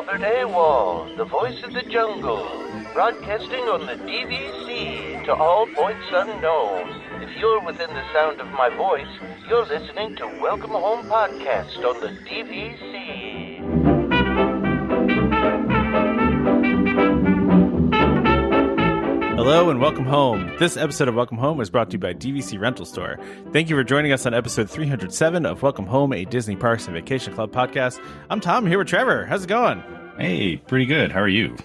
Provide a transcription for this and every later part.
Albert A. Wall, the voice of the jungle, broadcasting on the DVC to all points unknown. If you're within the sound of my voice, you're listening to Welcome Home Podcast on the DVC. Hello and welcome home. This episode of Welcome Home is brought to you by DVC Rental Store. Thank you for joining us on episode 307 of Welcome Home, a Disney Parks and Vacation Club podcast. I'm Tom, here with Trevor. How's it going? Hey, pretty good. How are you?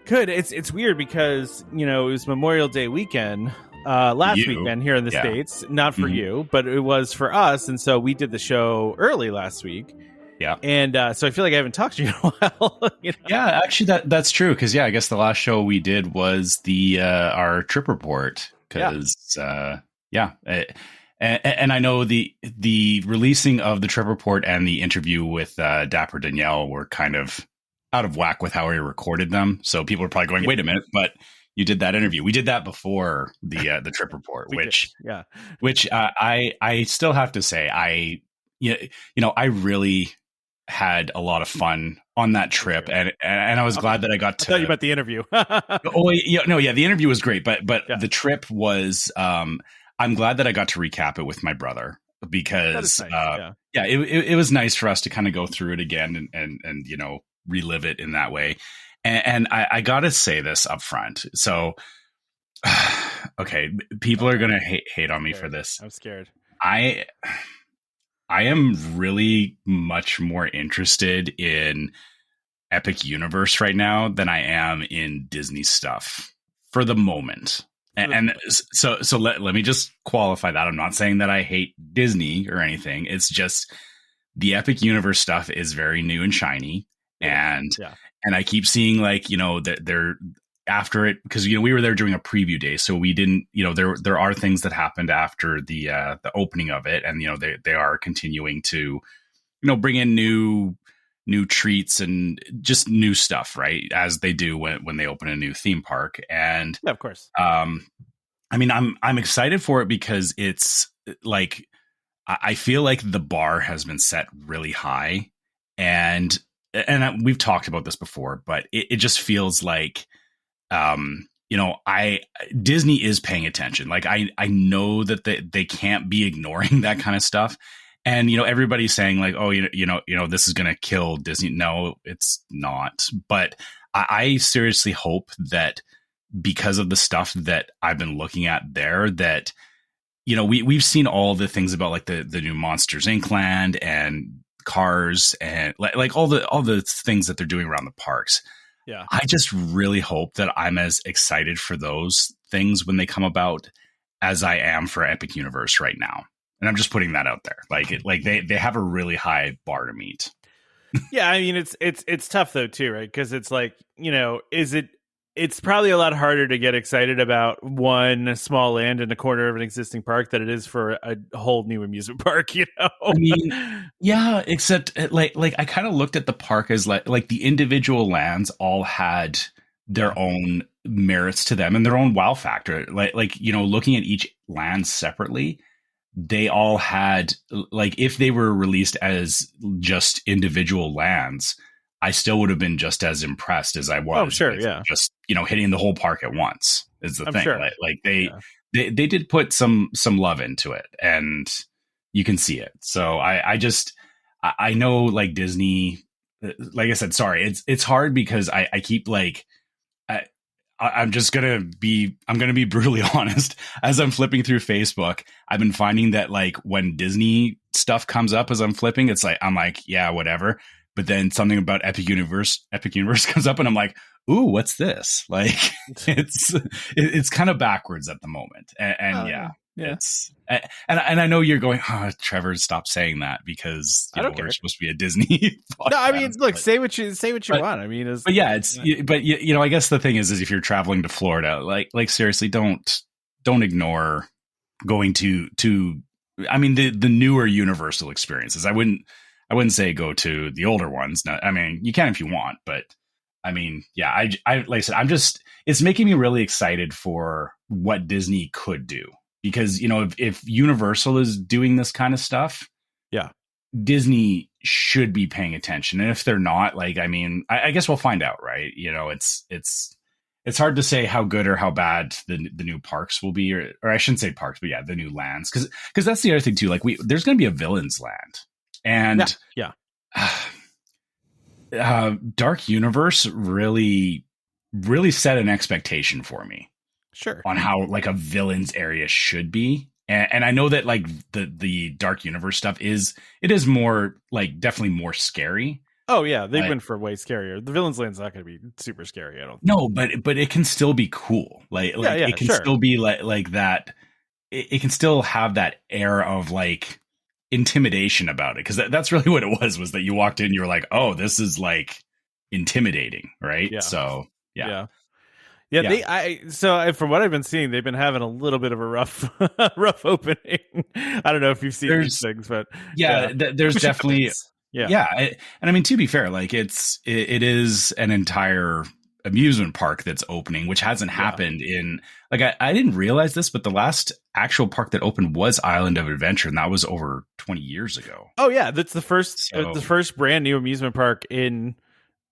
Good. It's weird because, you know, it was Memorial Day weekend last weekend here in the States. Not for you, but it was for us. And so we did the show early last week. Yeah. And so I feel like I haven't talked to you in a while. You know? Yeah, actually, that's true. Because, I guess the last show we did was our trip report. Because, and I know the releasing of the trip report and the interview with Dapper Danielle were kind of out of whack with how we recorded them. So people are probably going, wait a minute, but you did that interview. We did that before the trip report, which I still have to say, I really had a lot of fun on that trip, and I was glad that I got to. I thought you meant the interview. The interview was great, but yeah. The trip was. I'm glad that I got to recap it with my brother because nice. It was nice for us to kind of go through it again and relive it in that way. And I gotta say this up front. So, okay, people are gonna hate on me for this. I'm scared. I am really much more interested in Epic Universe right now than I am in Disney stuff for the moment. And so let me just qualify that. I'm not saying that I hate Disney or anything. It's just the Epic Universe stuff is very new and shiny. And I keep seeing that they're after it because we were there during a preview day, so we didn't there are things that happened after the opening of it, and they are continuing to bring in new treats and just new stuff, right, as they do when they open a new theme park. And of course, I'm excited for it because it's like I feel like the bar has been set really high, and we've talked about this before, but it just feels like Disney is paying attention. Like I know that they can't be ignoring that kind of stuff. And, everybody's saying like, oh, this is going to kill Disney. No, it's not. But I seriously hope that because of the stuff that I've been looking at there, that, we've seen all the things about like the new Monsters Inc. land and Cars and like all the things that they're doing around the parks. Yeah. I just really hope that I'm as excited for those things when they come about as I am for Epic Universe right now. And I'm just putting that out there. They have a really high bar to meet. Yeah, I mean it's tough though too, right? Because it's like, it's probably a lot harder to get excited about one small land in a corner of an existing park than it is for a whole new amusement park, I mean, yeah, except like I kind of looked at the park as like the individual lands all had their own merits to them and their own wow factor. Looking at each land separately, they all had, like, if they were released as just individual lands, I still would have been just as impressed as I was. Oh, sure, yeah. Just, hitting the whole park at once is the thing. Sure. They did put some love into it, and you can see it. So I know, like, Disney, like I said, sorry, it's hard because I keep I'm going to be brutally honest. As I'm flipping through Facebook, I've been finding that like when Disney stuff comes up as I'm flipping, it's like, I'm like, yeah, whatever. But then something about Epic Universe comes up and I'm like, ooh, what's this? Like it's kind of backwards at the moment. And it's, and I know you're going, oh, Trevor, stop saying that because we're supposed to be a Disney podcast. No, I mean, look, say what you want. I mean, I guess the thing is if you're traveling to Florida, like seriously, don't ignore going to I mean, the newer Universal experiences. I wouldn't say go to the older ones. No, I mean, you can if you want, but I mean, yeah, I like I said, it's making me really excited for what Disney could do. Because, if Universal is doing this kind of stuff, yeah, Disney should be paying attention. And if they're not, like, I mean, I guess we'll find out, right? It's hard to say how good or how bad the new parks will be, or I shouldn't say parks, but yeah, the new lands, because that's the other thing too. Like, there's going to be a villains land, and Dark Universe really set an expectation for me, sure, on how like a villains area should be. And I know that like the Dark Universe stuff is more like definitely more scary. Oh yeah, they went for way scarier. The villains land's not going to be super scary, I don't think. No, but it can still be cool. It can still be like that. It can still have that air of like intimidation about it, because that's really what it was that you walked in, you were like, oh, this is like intimidating, right? Yeah. So yeah. So from what I've been seeing, they've been having a little bit of a rough opening. I don't know if you've seen these things, but there's definitely and I mean, to be fair, like it is an entire amusement park that's opening, which hasn't happened in like I didn't realize this, but the last actual park that opened was Island of Adventure, and that was over 20 years ago. Oh yeah, that's the first brand new amusement park in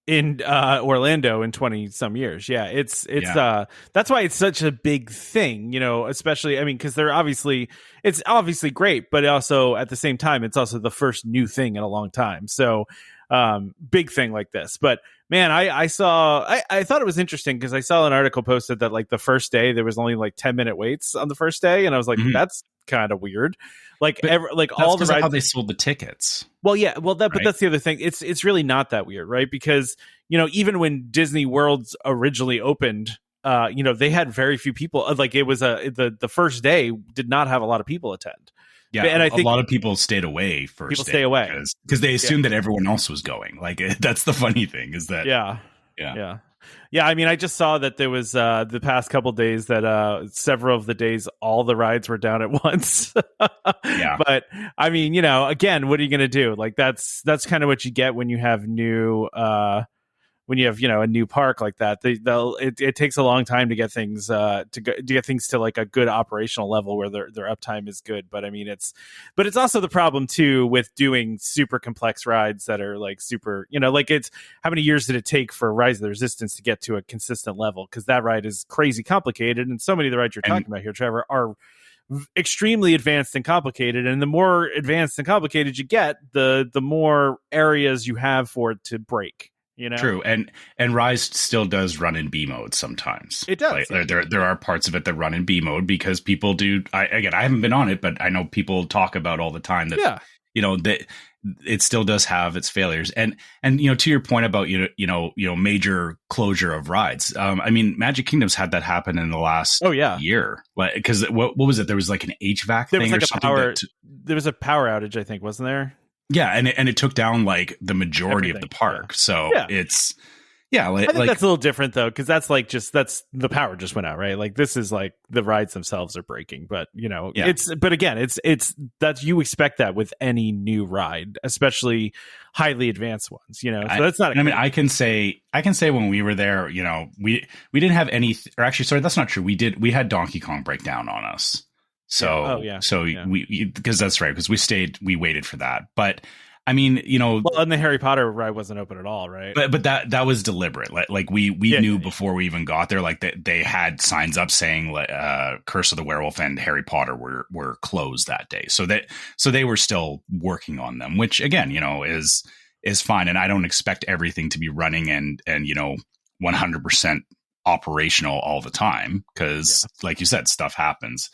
Orlando in 20 some years. Yeah, it's that's why it's such a big thing, you know, especially, I mean, because it's obviously great, but also at the same time, it's also the first new thing in a long time. So big thing like this. But man, I thought it was interesting because I saw an article posted that like the first day there was only like 10-minute waits on the first day, and I was like, that's kind of weird. Like all the rides, how they sold the tickets. Well, yeah, but that's the other thing. It's really not that weird, right? Because, you know, even when Disney Worlds originally opened, you know, they had very few people. Like it was the first day did not have a lot of people attend. Yeah, and I think a lot of people stayed away first. People stay away because they assumed that everyone else was going. Like that's the funny thing is that Yeah, I mean, I just saw that there was the past couple days that several of the days all the rides were down at once. But I mean, you know, again, what are you going to do? Like that's kind of what you get when you have you know, a new park like that. It takes a long time to get things to like a good operational level where their uptime is good. But I mean, it's also the problem too with doing super complex rides that are like super, you know, like it's how many years did it take for Rise of the Resistance to get to a consistent level? Because that ride is crazy complicated, and so many of the rides you're talking about here, Trevor, are extremely advanced and complicated. And the more advanced and complicated you get, the more areas you have for it to break. You know? True, and Rise still does run in B mode sometimes. It does. Like, there are parts of it that run in B mode because people do. I haven't been on it, but I know people talk about all the time that you know that it still does have its failures. And you know, to your point about you know major closure of rides. I mean, Magic Kingdom's had that happen in the last year. Like, because what was it? There was like an HVAC thing or something. There was a power outage, I think, wasn't there? Yeah, and it took down like the majority of the park. So it's I think that's a little different though, because that's the power just went out, right? Like this is like the rides themselves are breaking, but you know, it's that you expect that with any new ride, especially highly advanced ones, you know. So that's not. I mean, I can say when we were there, you know, we didn't have any, or actually, sorry, that's not true. We had Donkey Kong break down on us. So, we because that's right, because we waited for that. But I mean, you know, well, and the Harry Potter ride wasn't open at all, right? But that was deliberate. Like we knew before we even got there, like they had signs up saying Curse of the Werewolf and Harry Potter were closed that day. So they were still working on them, which again, you know, is fine. And I don't expect everything to be running and you know 100% operational all the time, because like you said, stuff happens.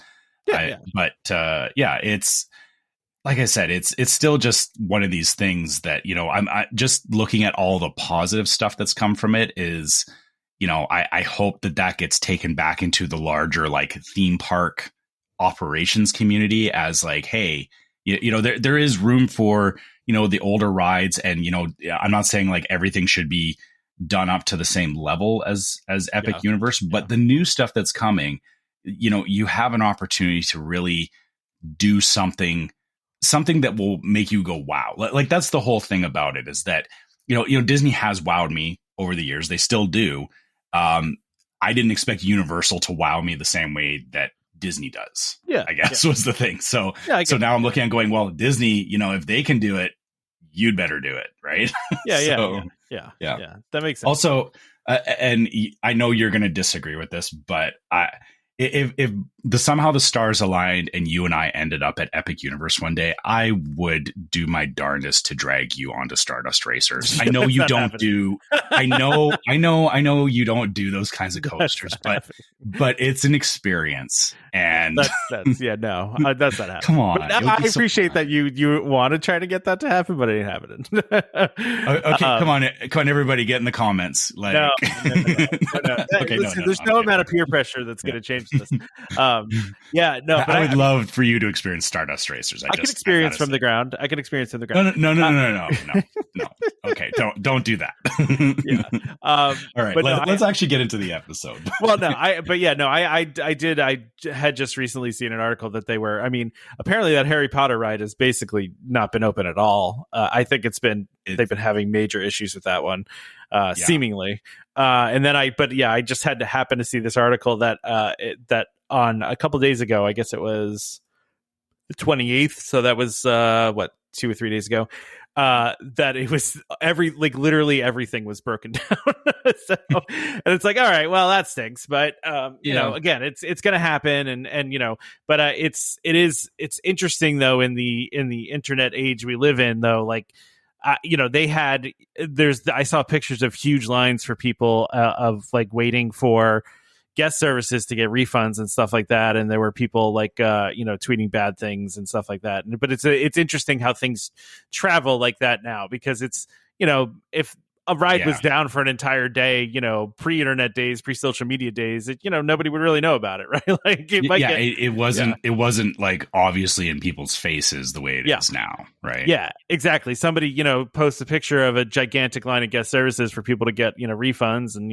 But it's like I said, it's still just one of these things that, you know, I just looking at all the positive stuff that's come from it is, you know, I hope that gets taken back into the larger like theme park operations community as like, hey, you know, there is room for, you know, the older rides, and, you know, I'm not saying like everything should be done up to the same level as Epic Universe, but the new stuff that's coming, you know, you have an opportunity to really do something that will make you go, wow. Like that's the whole thing about it, is that, you know, Disney has wowed me over the years. They still do. I didn't expect Universal to wow me the same way that Disney does. I guess was the thing. So now I'm looking and going, well, Disney, you know, if they can do it, you'd better do it, right? Yeah, So, yeah. That makes sense. Also, and I know you're going to disagree with this, but if somehow the stars aligned and you and I ended up at Epic Universe one day, I would do my darndest to drag you onto Stardust Racers. I know you don't do. I know you don't do those kinds of coasters, but it's an experience, and that's that's not happening. Come on, I appreciate that you want to try to get that to happen, but it ain't happening. Okay, come on, everybody, get in the comments. Like, no. Okay, listen, there's no amount of peer pressure that's going to change this. But I would love for you to experience Stardust Racers. I could experience from the ground. I could experience from the ground. No. Okay, don't do that. All right, let's actually get into the episode. Well, I had just recently seen an article that they were. I mean, apparently that Harry Potter ride has basically not been open at all. I think they've been having major issues with that one, seemingly. And then I just had to happen to see this article that on a couple days ago. I guess it was the 28th. So that was 2 or 3 days ago. That it was literally everything was broken down. And it's like, all right, well, that stinks, but again, it's going to happen, and but it's interesting though in the internet age we live in though, like. I saw pictures of huge lines for people of like waiting for guest services to get refunds and stuff like that, and there were people like tweeting bad things and stuff like that. But it's interesting how things travel like that now, because it's if a ride was down for an entire day, pre-internet days, pre-social media days, nobody would really know about it, right? Like it wasn't like obviously in people's faces the way it is now, right? Yeah, exactly. Somebody, posts a picture of a gigantic line of guest services for people to get, refunds, and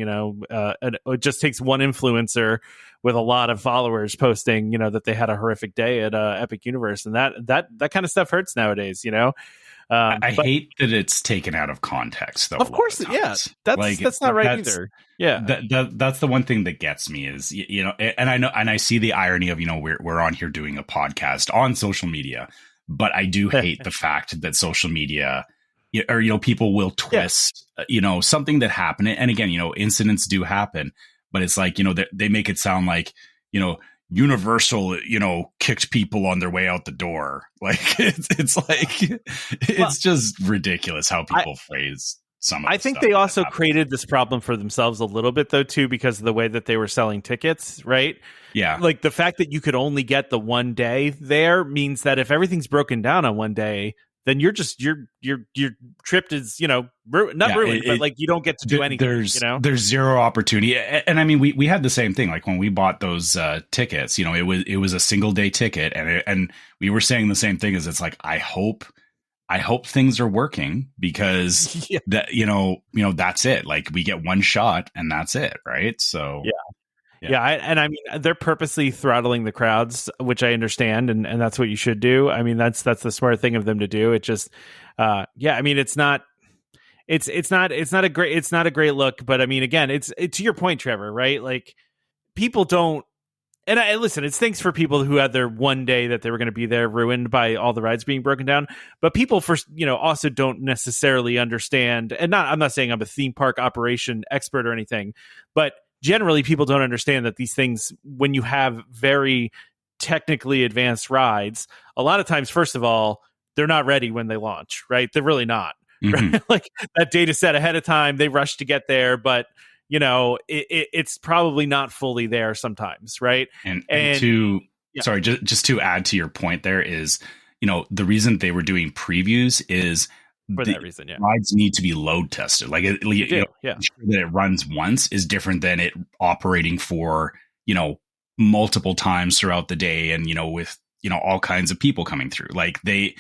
it just takes one influencer with a lot of followers posting, that they had a horrific day at Epic Universe, and that kind of stuff hurts nowadays, I hate that it's taken out of context, though. Of course, that's not right either. Yeah, that's the one thing that gets me is and I know, and I see the irony of we're on here doing a podcast on social media, but I do hate the fact that social media or people will twist something that happened, and again incidents do happen, but it's like they make it sound like Universal, kicked people on their way out the door. Like it's just ridiculous how people phrase some of I think they also created this problem for themselves a little bit though too, because of the way that they were selling tickets, right? Yeah. Like the fact that you could only get the one day there means that if everything's broken down on one day, then you're just your trip is ruined, but like you don't get to do anything. There's zero opportunity, and I mean we had the same thing. Like when we bought those tickets, it was a single day ticket, and we were saying the same thing. Is it's like I hope things are working, because that's it. Like we get one shot and that's it, right? So I mean, they're purposely throttling the crowds, which I understand, and that's what you should do. I mean, that's the smart thing of them to do. It just, I mean, it's not a great look. But I mean, again, it's to your point, Trevor, right? Like people don't, and I listen. It's thanks for people who had their one day that they were going to be there ruined by all the rides being broken down. But people also don't necessarily understand, and I'm not saying I'm a theme park operation expert or anything, but generally people don't understand that these things, when you have very technically advanced rides, a lot of times, first of all, they're not ready when they launch, right? They're really not. Mm-hmm. Right? Like that data set ahead of time, they rush to get there, but it's probably not fully there sometimes, right? And sorry, just to add to your point, there is, the reason they were doing previews is for that reason, rides need to be load tested. Like sure that it runs once is different than it operating for multiple times throughout the day, and with all kinds of people coming through. Like they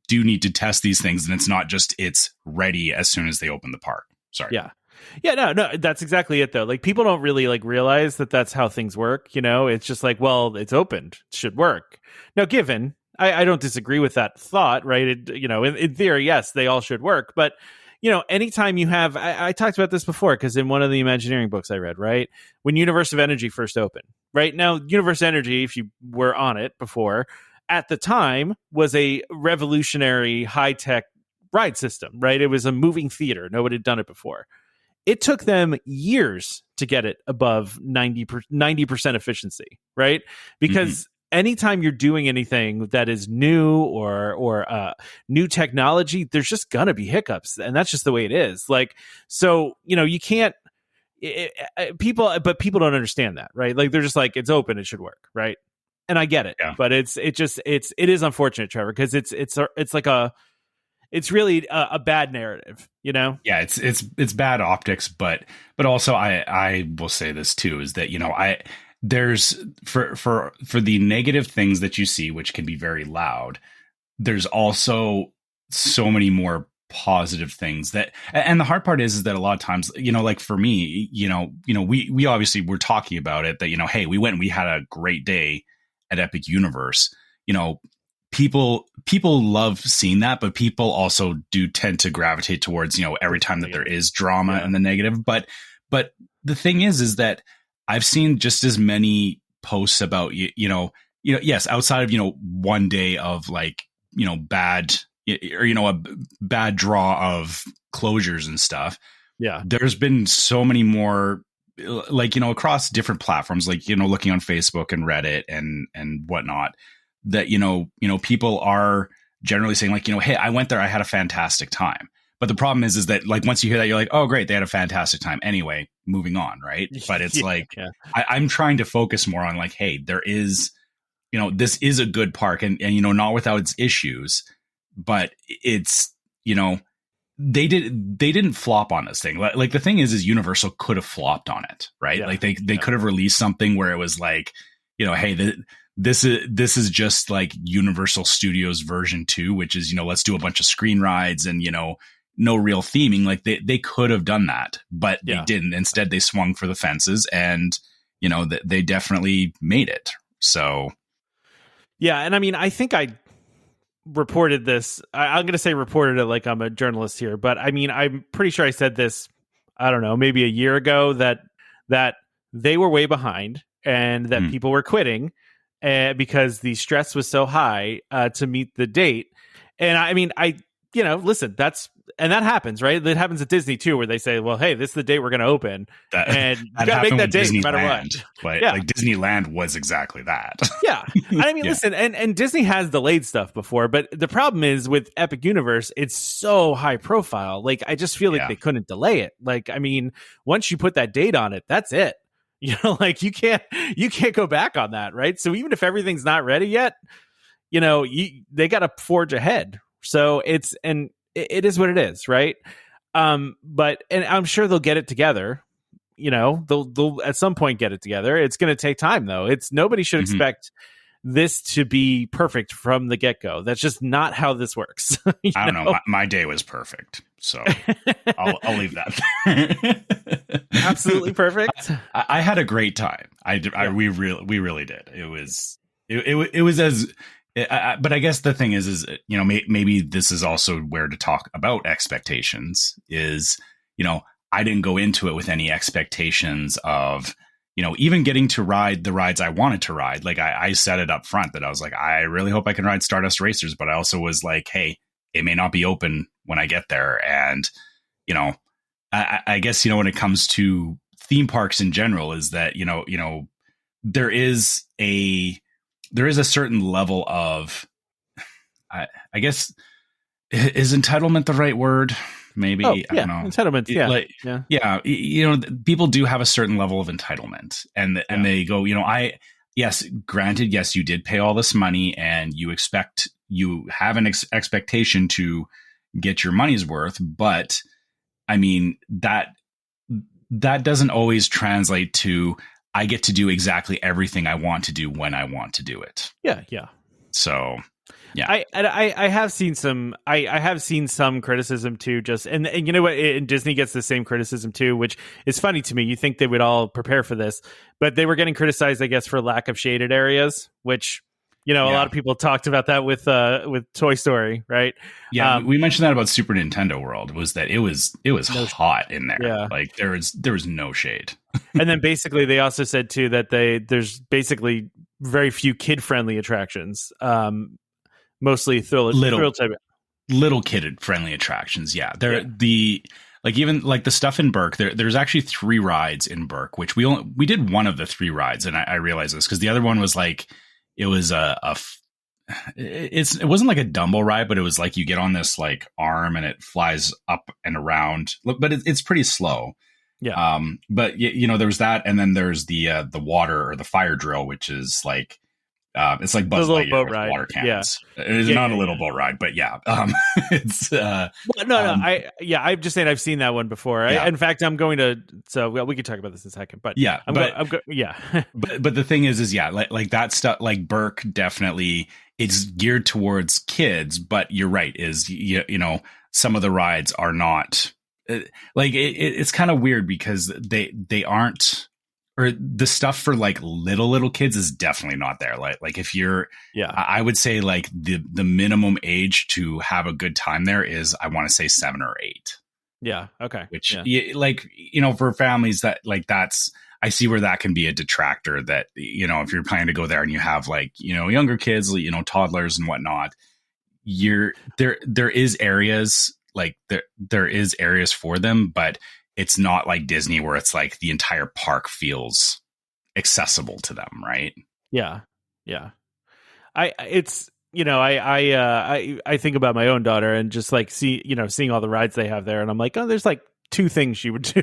do need to test these things, and it's not just it's ready as soon as they open the park. Sorry. No, that's exactly it though. Like people don't really realize that that's how things work. It's just like, well, it's opened, it should work. Now, given I don't disagree with that thought, right? In theory, yes, they all should work. But, anytime you have, I talked about this before, because in one of the Imagineering books I read, right? When Universe of Energy first opened, right? Now, Universe Energy, if you were on it before, at the time was a revolutionary high-tech ride system, right? It was a moving theater. Nobody had done it before. It took them years to get it above 90% efficiency, right? Because anytime you're doing anything that is new or new technology, there's just gonna be hiccups, and that's just the way it is. Like, so you can't. People don't understand that, right? Like, they're just like, it's open, it should work, right? And I get it, but it is unfortunate, Trevor, because it's really a bad narrative, Yeah, it's bad optics, but also I will say this too, is that there's for the negative things that you see, which can be very loud, there's also so many more positive things and the hard part is that a lot of times, like for me, we obviously were talking about it that, hey, we went and we had a great day at Epic Universe. People love seeing that, but people also do tend to gravitate towards, every time that there is drama and the negative. But the thing is that I've seen just as many posts about, yes, outside of, one day of like, bad or, a bad draw of closures and stuff. Yeah. There's been so many more, like, across different platforms, like, looking on Facebook and Reddit and whatnot, that, people are generally saying like, hey, I went there, I had a fantastic time. But the problem is that, like, once you hear that, you're like, oh, great, they had a fantastic time. Anyway, moving on, right? But it's I'm trying to focus more on like, hey, there is, this is a good park and not without its issues, but it's, they didn't flop on this thing. Like the thing is Universal could have flopped on it, right? Yeah. Like they could have released something where it was like, hey, this is just like Universal Studios version 2, which is, let's do a bunch of screen rides and, no real theming. Like they could have done that, but they didn't. Instead, they swung for the fences and, they definitely made it. So. Yeah. And I mean, I think I reported this. I'm going to say reported it like I'm a journalist here, but I mean, I'm pretty sure I said this, I don't know, maybe a year ago that they were way behind and that people were quitting because the stress was so high to meet the date. And I mean, listen, that happens, right? That happens at Disney too, where they say, well, hey, this is the date we're going to open. And you got to make that date no matter what. Like Disneyland was exactly that. Yeah. I mean, listen, and Disney has delayed stuff before, but the problem is with Epic Universe, it's so high profile. Like, I just feel like they couldn't delay it. Like, I mean, once you put that date on it, that's it. Like you can't go back on that, right? So even if everything's not ready yet, they got to forge ahead. So it is what it is, right? But I'm sure they'll get it together. They'll at some point get it together. It's going to take time, though. Nobody should expect this to be perfect from the get-go. That's just not how this works. I don't know. My day was perfect, so I'll leave that there. Absolutely perfect. I had a great time. We really did. It was as. But I guess the thing is maybe this is also where to talk about expectations is, I didn't go into it with any expectations of, even getting to ride the rides I wanted to ride. Like I said it up front that I was like, I really hope I can ride Stardust Racers, but I also was like, hey, it may not be open when I get there. And, I guess, when it comes to theme parks in general is that, there is a certain level of, I guess, is entitlement the right word? Maybe. I don't know. Entitlement. Yeah. People do have a certain level of entitlement and they go, granted, yes, you did pay all this money and you have an expectation to get your money's worth. But I mean, that doesn't always translate to, I get to do exactly everything I want to do when I want to do it. Yeah, yeah. So, yeah. I have seen some. I have seen some criticism too. Just and you know what? And Disney gets the same criticism too, which is funny to me. You think they would all prepare for this, but they were getting criticized, I guess, for lack of shaded areas, which. A lot of people talked about that with Toy Story, right? Yeah, we mentioned that about Super Nintendo World. Was that it was hot in there? Yeah, like there was no shade. And then basically they also said too that there's basically very few kid friendly attractions, mostly thrill type. little kid friendly attractions. Yeah. Even like the stuff in Burke, there's actually 3 rides in Burke, which we did one of the 3 rides. And I realized this because the other one was like, it was it wasn't like a Dumbo ride, but it was like you get on this like arm and it flies up and around, but it's pretty slow. Yeah. But there was that. And then there's the water or the fire drill, which is like, it's like Buzz Lightyear with water cannons. Yeah. It's not a little boat ride, but yeah. It's I'm just saying I've seen that one before. Yeah. In fact, I'm going to. So we can talk about this in a second. But yeah, yeah. but the thing is yeah, like that stuff. Like Burke definitely it's geared towards kids. But you're right. Is some of the rides are not like it's kind of weird because they aren't. Or the stuff for like little kids is definitely not there. Like if you're, I would say like the minimum age to have a good time there is, I want to say 7 or 8. Yeah. Okay. Which for families that like I see where that can be a detractor that, if you're planning to go there and you have like, younger kids, toddlers and whatnot, there is areas like there is areas for them, but it's not like Disney where it's like the entire park feels accessible to them, right? Yeah. Yeah. I think about my own daughter and just like seeing all the rides they have there, and I'm like, oh, there's like 2 things she would do.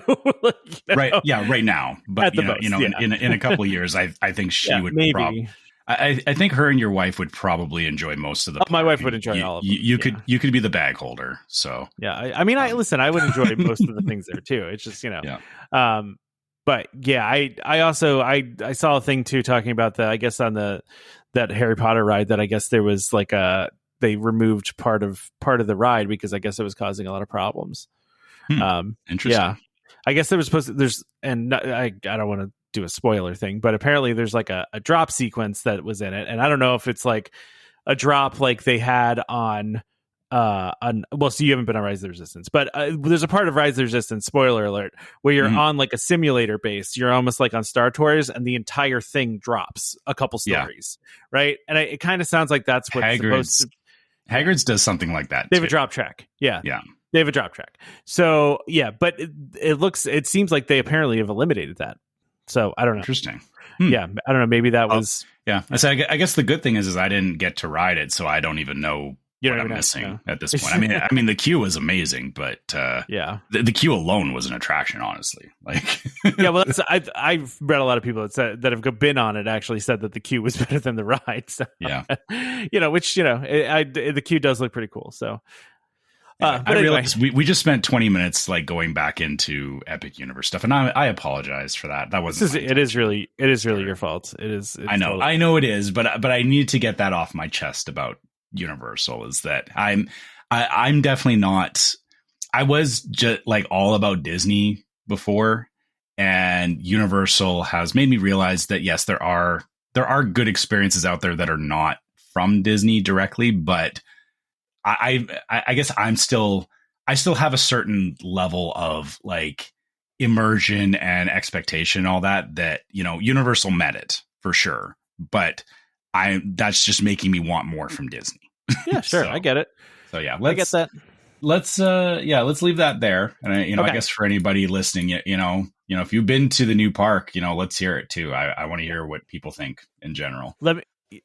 Right. Yeah. Right now. But in a couple of years, I think she would maybe. I think her and your wife would probably enjoy most of the. My wife would enjoy all of them. You could be the bag holder. So yeah, I would enjoy most of the things there too. It's just but yeah, I also saw a thing too talking about that Harry Potter ride that I guess there was like they removed part of the ride because I guess it was causing a lot of problems. Interesting. Yeah, I guess there was supposed to, I don't want to do a spoiler thing, but apparently there's like a drop sequence that was in it, and I don't know if it's like a drop like they had on so you haven't been on Rise of the Resistance, but there's a part of Rise of the Resistance, spoiler alert, where you're on like a simulator base, you're almost like on Star Tours, and the entire thing drops a couple stories, right? And it kind of sounds like that's what Hagrid's does something like that. They have a drop track. Yeah. They have a drop track. So yeah, but it seems like they apparently have eliminated that. So I don't know. Interesting. Yeah, I don't know. Maybe that was. Yeah, I guess the good thing is I didn't get to ride it, so I don't even know what I'm missing at this point. I mean, the queue was amazing, but the queue alone was an attraction, honestly. Like, yeah, well, I've read a lot of people that have been on it actually said that the queue was better than the ride. So, yeah, the queue does look pretty cool. So. I realized we just spent 20 minutes like going back into Epic Universe stuff, and I apologize for that. That wasn't. It is really your fault. It is. I know it is, but I need to get that off my chest about Universal. Is that I'm definitely not. I was just like all about Disney before, and Universal has made me realize that yes, there are good experiences out there that are not from Disney directly, but. I guess I still have a certain level of like immersion and expectation, all that Universal met it for sure, but that's just making me want more from Disney. Yeah, sure. I get it. So yeah, I get that. Let's leave that there. And I guess for anybody listening, if you've been to the new park, let's hear it too. I want to hear what people think in general.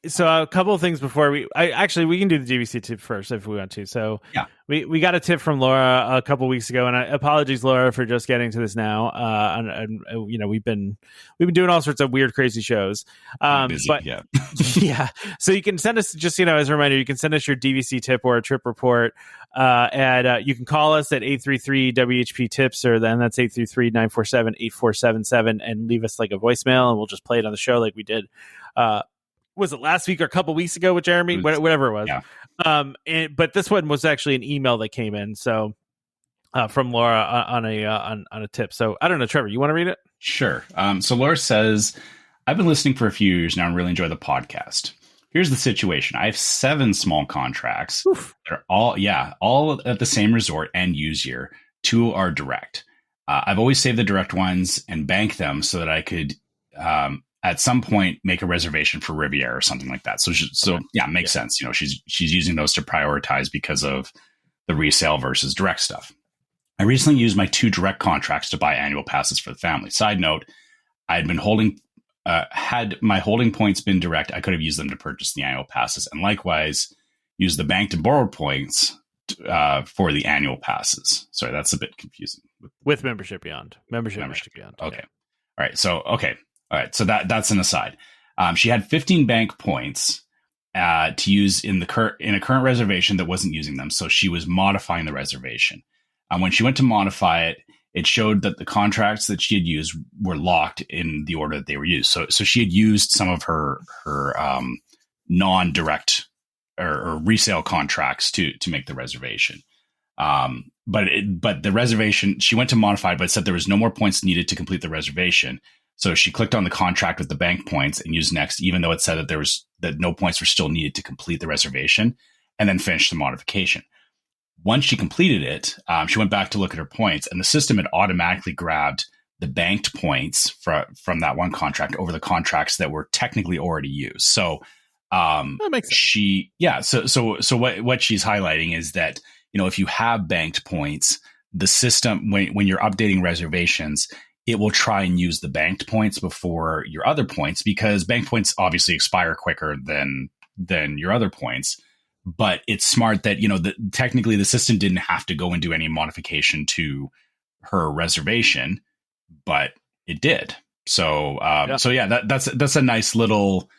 So a couple of things before we can do the DVC tip first if we want to. So yeah, we got a tip from Laura a couple weeks ago, and apologies, Laura, for just getting to this now. And we've been doing all sorts of weird, crazy shows. Busy, but yeah. Yeah. So you can send us just as a reminder, you can send us your DVC tip or a trip report, and you can call us at 833-WHP-TIPS, or then that's 833-947-8477, and leave us like a voicemail, and we'll just play it on the show like we did. Was it last week or a couple weeks ago with Jeremy? Whatever it was. Yeah. But this one was actually an email that came in. So from Laura on a tip. So I don't know, Trevor, you want to read it? Sure. So Laura says, I've been listening for a few years now and really enjoy the podcast. Here's the situation. I have 7 small contracts. Oof. That are all at the same resort and use year. 2 are direct. I've always saved the direct ones and banked them so that I could at some point make a reservation for Riviera or something like that. So makes sense. She's using those to prioritize because of the resale versus direct stuff. I recently used my 2 direct contracts to buy annual passes for the family. Side note, I had been had my holding points been direct, I could have used them to purchase the annual passes, and likewise use the banked and borrowed points for the annual passes. Sorry, that's a bit confusing. With Membership Beyond. Membership Beyond. Okay. All right. So that's an aside. She had 15 bank points to use in a current reservation that wasn't using them. So she was modifying the reservation. When she went to modify it, it showed that the contracts that she had used were locked in the order that they were used. So she had used some of her non-direct or resale contracts to make the reservation. But the reservation, she went to modify, but it said there was no more points needed to complete the reservation. So she clicked on the contract with the bank points and used next, even though it said that no points were still needed to complete the reservation, and then finished the modification. Once she completed it, she went back to look at her points, and the system had automatically grabbed the banked points from that one contract over the contracts that were technically already used. So that makes sense. So what she's highlighting is that, if you have banked points, the system, when you're updating reservations, it will try and use the banked points before your other points, because bank points obviously expire quicker than your other points. But it's smart that, technically the system didn't have to go and do any modification to her reservation, but it did. So that's a nice little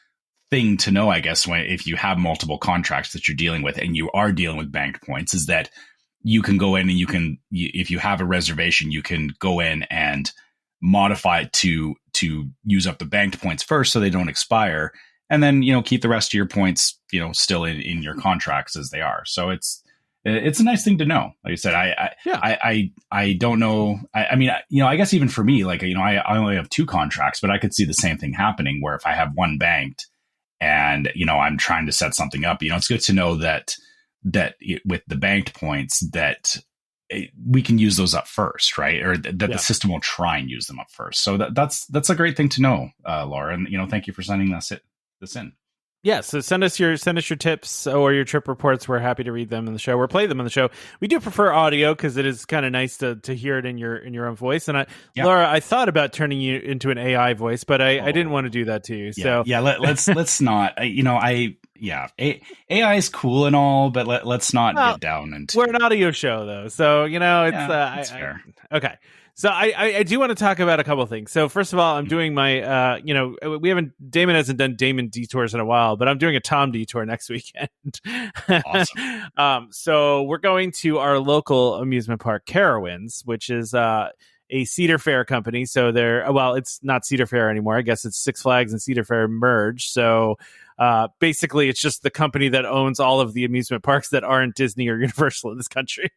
thing to know, I guess, if you have multiple contracts that you're dealing with and you are dealing with banked points, is that you can go in and if you have a reservation, you can go in and modify it to use up the banked points first so they don't expire, and then keep the rest of your points still in your contracts as they are. So it's a nice thing to know. Like I said, I don't know. I mean, I guess even for me, like, I only have 2 contracts, but I could see the same thing happening where if I have one banked and I'm trying to set something up, it's good to know that with the banked points that we can use those up first, right? Or that the system will try and use them up first. So that's a great thing to know, Laura. And thank you for sending this in. Yeah, so send us your tips or your trip reports. We're happy to read them in the show or play them on the show. We do prefer audio because it is kind of nice to hear it in your own voice. And Laura, I thought about turning you into an AI voice, but I didn't want to do that to you. So let's not. AI is cool and all, but let's not get down into. We're an audio show though, so it's that's fair. Okay. So I do want to talk about a couple of things. So first of all, I'm doing my, Damon hasn't done Damon detours in a while, but I'm doing a Tom detour next weekend. Awesome. So we're going to our local amusement park, Carowinds, which is a Cedar Fair company. So it's not Cedar Fair anymore. I guess it's Six Flags and Cedar Fair merged. So basically it's just the company that owns all of the amusement parks that aren't Disney or Universal in this country.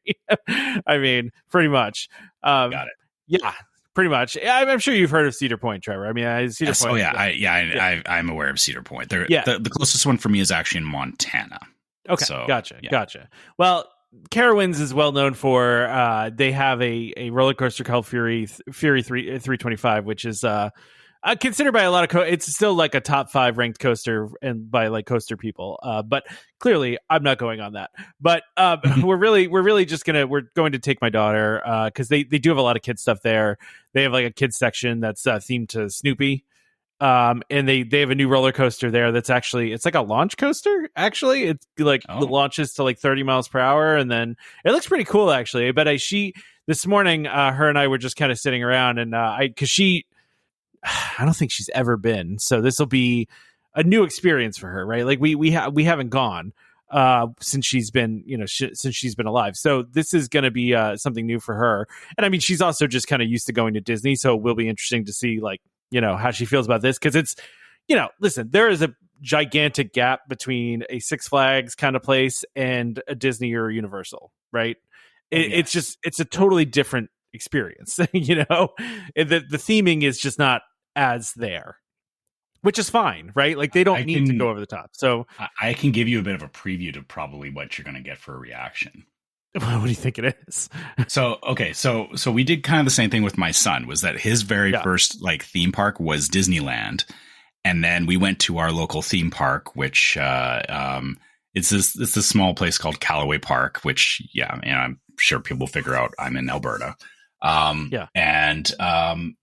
I mean, pretty much. Got it. Yeah, pretty much. I'm sure you've heard of Cedar Point, Trevor. I mean, Cedar Point. Oh yeah, I'm aware of Cedar Point. The closest one for me is actually in Montana. Okay, so, gotcha. Well, Carowinds is well known for they have a roller coaster called Fury 325, which is considered by a lot of it's still like a top 5 ranked coaster and by like coaster people. But clearly I'm not going on that. But we're going to take my daughter because they do have a lot of kids stuff there. They have like a kids section that's themed to Snoopy. And they have a new roller coaster there that's actually, it's like a launch coaster. Actually, it's like it launches to like 30 miles per hour, and then it looks pretty cool actually. But this morning, her and I were just kind of sitting around, and I don't think she's ever been, so this will be a new experience for her, right? Like we haven't gone since she's been since she's been alive, so this is going to be something new for her. And I mean, she's also just kind of used to going to Disney, so it will be interesting to see like how she feels about this, because it's listen, there is a gigantic gap between a Six Flags kind of place and a Disney or a Universal, right? It's a totally different experience. The theming is just not as there, which is fine, right? Like they don't need to go over the top. So I can give you a bit of a preview to probably what you're going to get for a reaction. What do you think it is? So we did kind of the same thing with my son. Was that his very first like theme park was Disneyland, And then we went to our local theme park, which it's this small place called Callaway Park, which, I'm sure people figure out I'm in Alberta.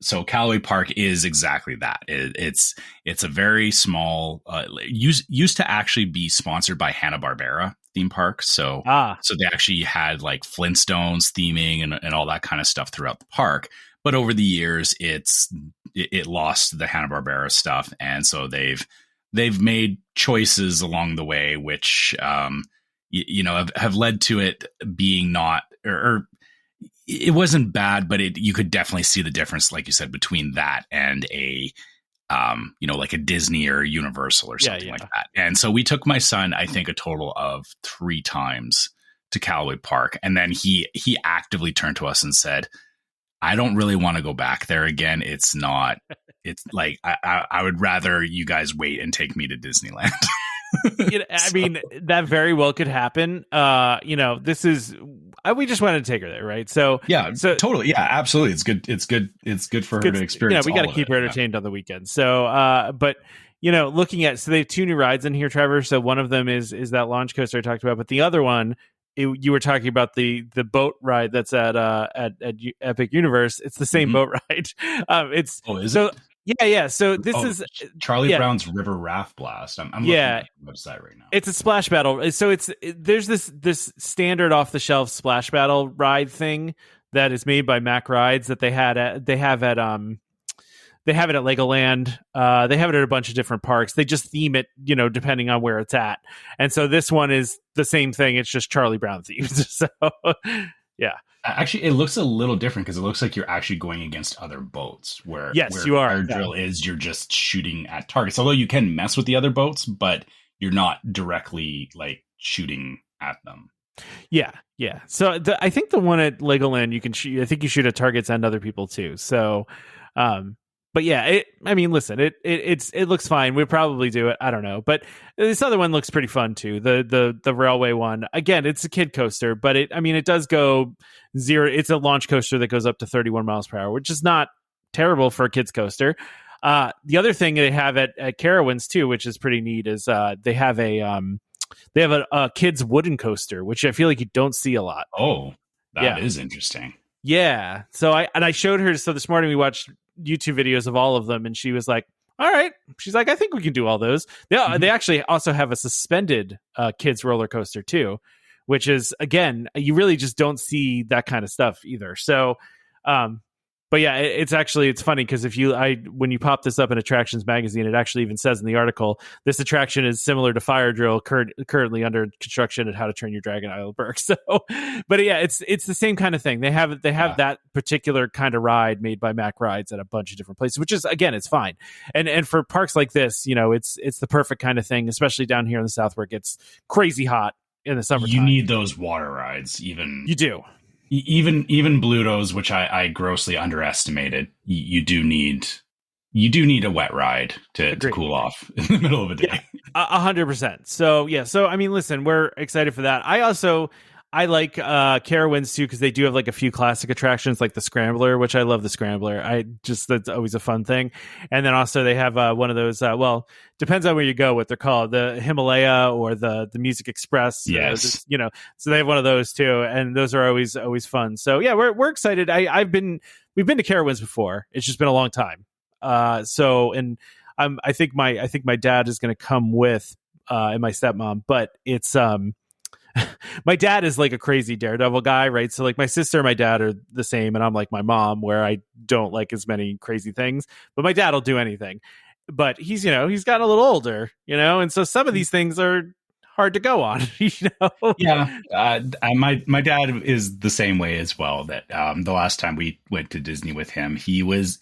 So Callaway Park is exactly that. It's a very small, used to actually be sponsored by Hanna-Barbera theme park. So they actually had like Flintstones theming and all that kind of stuff throughout the park. But over the years, it lost the Hanna-Barbera stuff. And so they've made choices along the way, which, have led to it being not, or it wasn't bad, but you could definitely see the difference, like you said, between that and a, like a Disney or Universal or something like that. And so we took my son, I think, a total of 3 times to Callaway Park. And then he actively turned to us and said, I don't really want to go back there again. It's like, I would rather you guys wait and take me to Disneyland. I mean, that very well could happen. This is, we just wanted to take her there, right? So totally. Yeah, absolutely. It's good for her to experience. We got to keep her entertained on the weekend. So, but looking at, so they have 2 new rides in here, Trevor. So one of them is that launch coaster I talked about, but the other one, you were talking about the boat ride that's at Epic Universe. It's the same boat ride. Is it? Yeah. So this is Charlie Brown's River Raft Blast. I'm looking at the website right now. It's a splash battle. So there's this standard off the shelf splash battle ride thing that is made by Mack Rides that they have at Legoland. They have it at a bunch of different parks. They just theme it, depending on where it's at. And so this one is the same thing. It's just Charlie Brown themed. So yeah. Actually, it looks a little different because it looks like you're actually going against other boats. Where you are. Fire drill is you're just shooting at targets. Although you can mess with the other boats, but you're not directly like shooting at them. Yeah. So I think the one at Legoland you can shoot. I think you shoot at targets and other people too. So, but yeah, listen, it looks fine. We'll probably do it. I don't know, but this other one looks pretty fun too. The railway one. Again, it's a kid coaster, but it does go 0. It's a launch coaster that goes up to 31 miles per hour, which is not terrible for a kid's coaster. The other thing they have at Carowinds too, which is pretty neat, is they have a kids wooden coaster, which I feel like you don't see a lot. Oh, that is interesting. Yeah. So I showed her. So this morning we watched YouTube videos of all of them, and she was like, all right. She's like, I think we can do all those. They actually also have a suspended kids roller coaster too, which is, again, you really just don't see that kind of stuff either. So, but yeah, it's funny because when you pop this up in Attractions Magazine, it actually even says in the article, this attraction is similar to Fire Drill currently under construction at How to Train Your Dragon Isleberg. So, but yeah, it's the same kind of thing. They have that particular kind of ride made by Mack Rides at a bunch of different places, which is, again, it's fine. And for parks like this, it's the perfect kind of thing, especially down here in the South where it gets crazy hot in the summertime. You need those water rides, even. You do. Even Blutos, which I grossly underestimated, you do need a wet ride to cool off in the middle of a day. 100%. So yeah. So listen, we're excited for that. I like Carowinds too because they do have like a few classic attractions like the Scrambler, which I love the Scrambler. That's always a fun thing. And then also they have one of those. Depends on where you go, what they're called, the Himalaya or the Music Express. Yes, so they have one of those too, and those are always fun. So yeah, we're excited. We've been to Carowinds before. It's just been a long time. I think my dad is going to come with and my stepmom, but it's my dad is like a crazy Daredevil guy, right? So like my sister and my dad are the same, and I'm like my mom, where I don't like as many crazy things, but my dad will do anything. But he's gotten a little older, and so some of these things are hard to go on. Yeah, my dad is the same way as well. That the last time we went to Disney with him, he was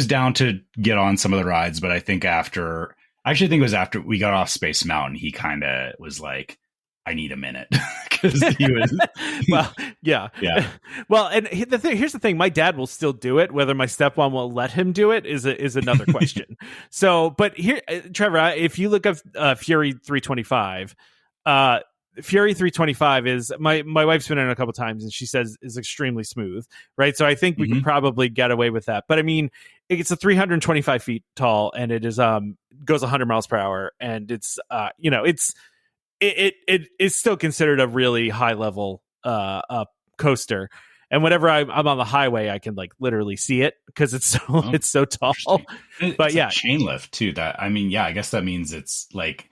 down to get on some of the rides, but I think it was after we got off Space Mountain, he kind of was like, I need a minute because he was. Well, yeah. Well, and here's the thing: my dad will still do it. Whether my stepmom will let him do it is another question. So, but here, Trevor, if you look up Fury 325, Fury 325 is my wife's been in it a couple times and she says is extremely smooth, right? So I think we could probably get away with that. But I mean, it's a 325 feet tall and it is goes 100 miles per hour, and it's it is still considered a really high level coaster. And whenever I'm on the highway, I can like literally see it because it's so tall. But it's a chain lift too. That, I mean, yeah, I guess that means it's like,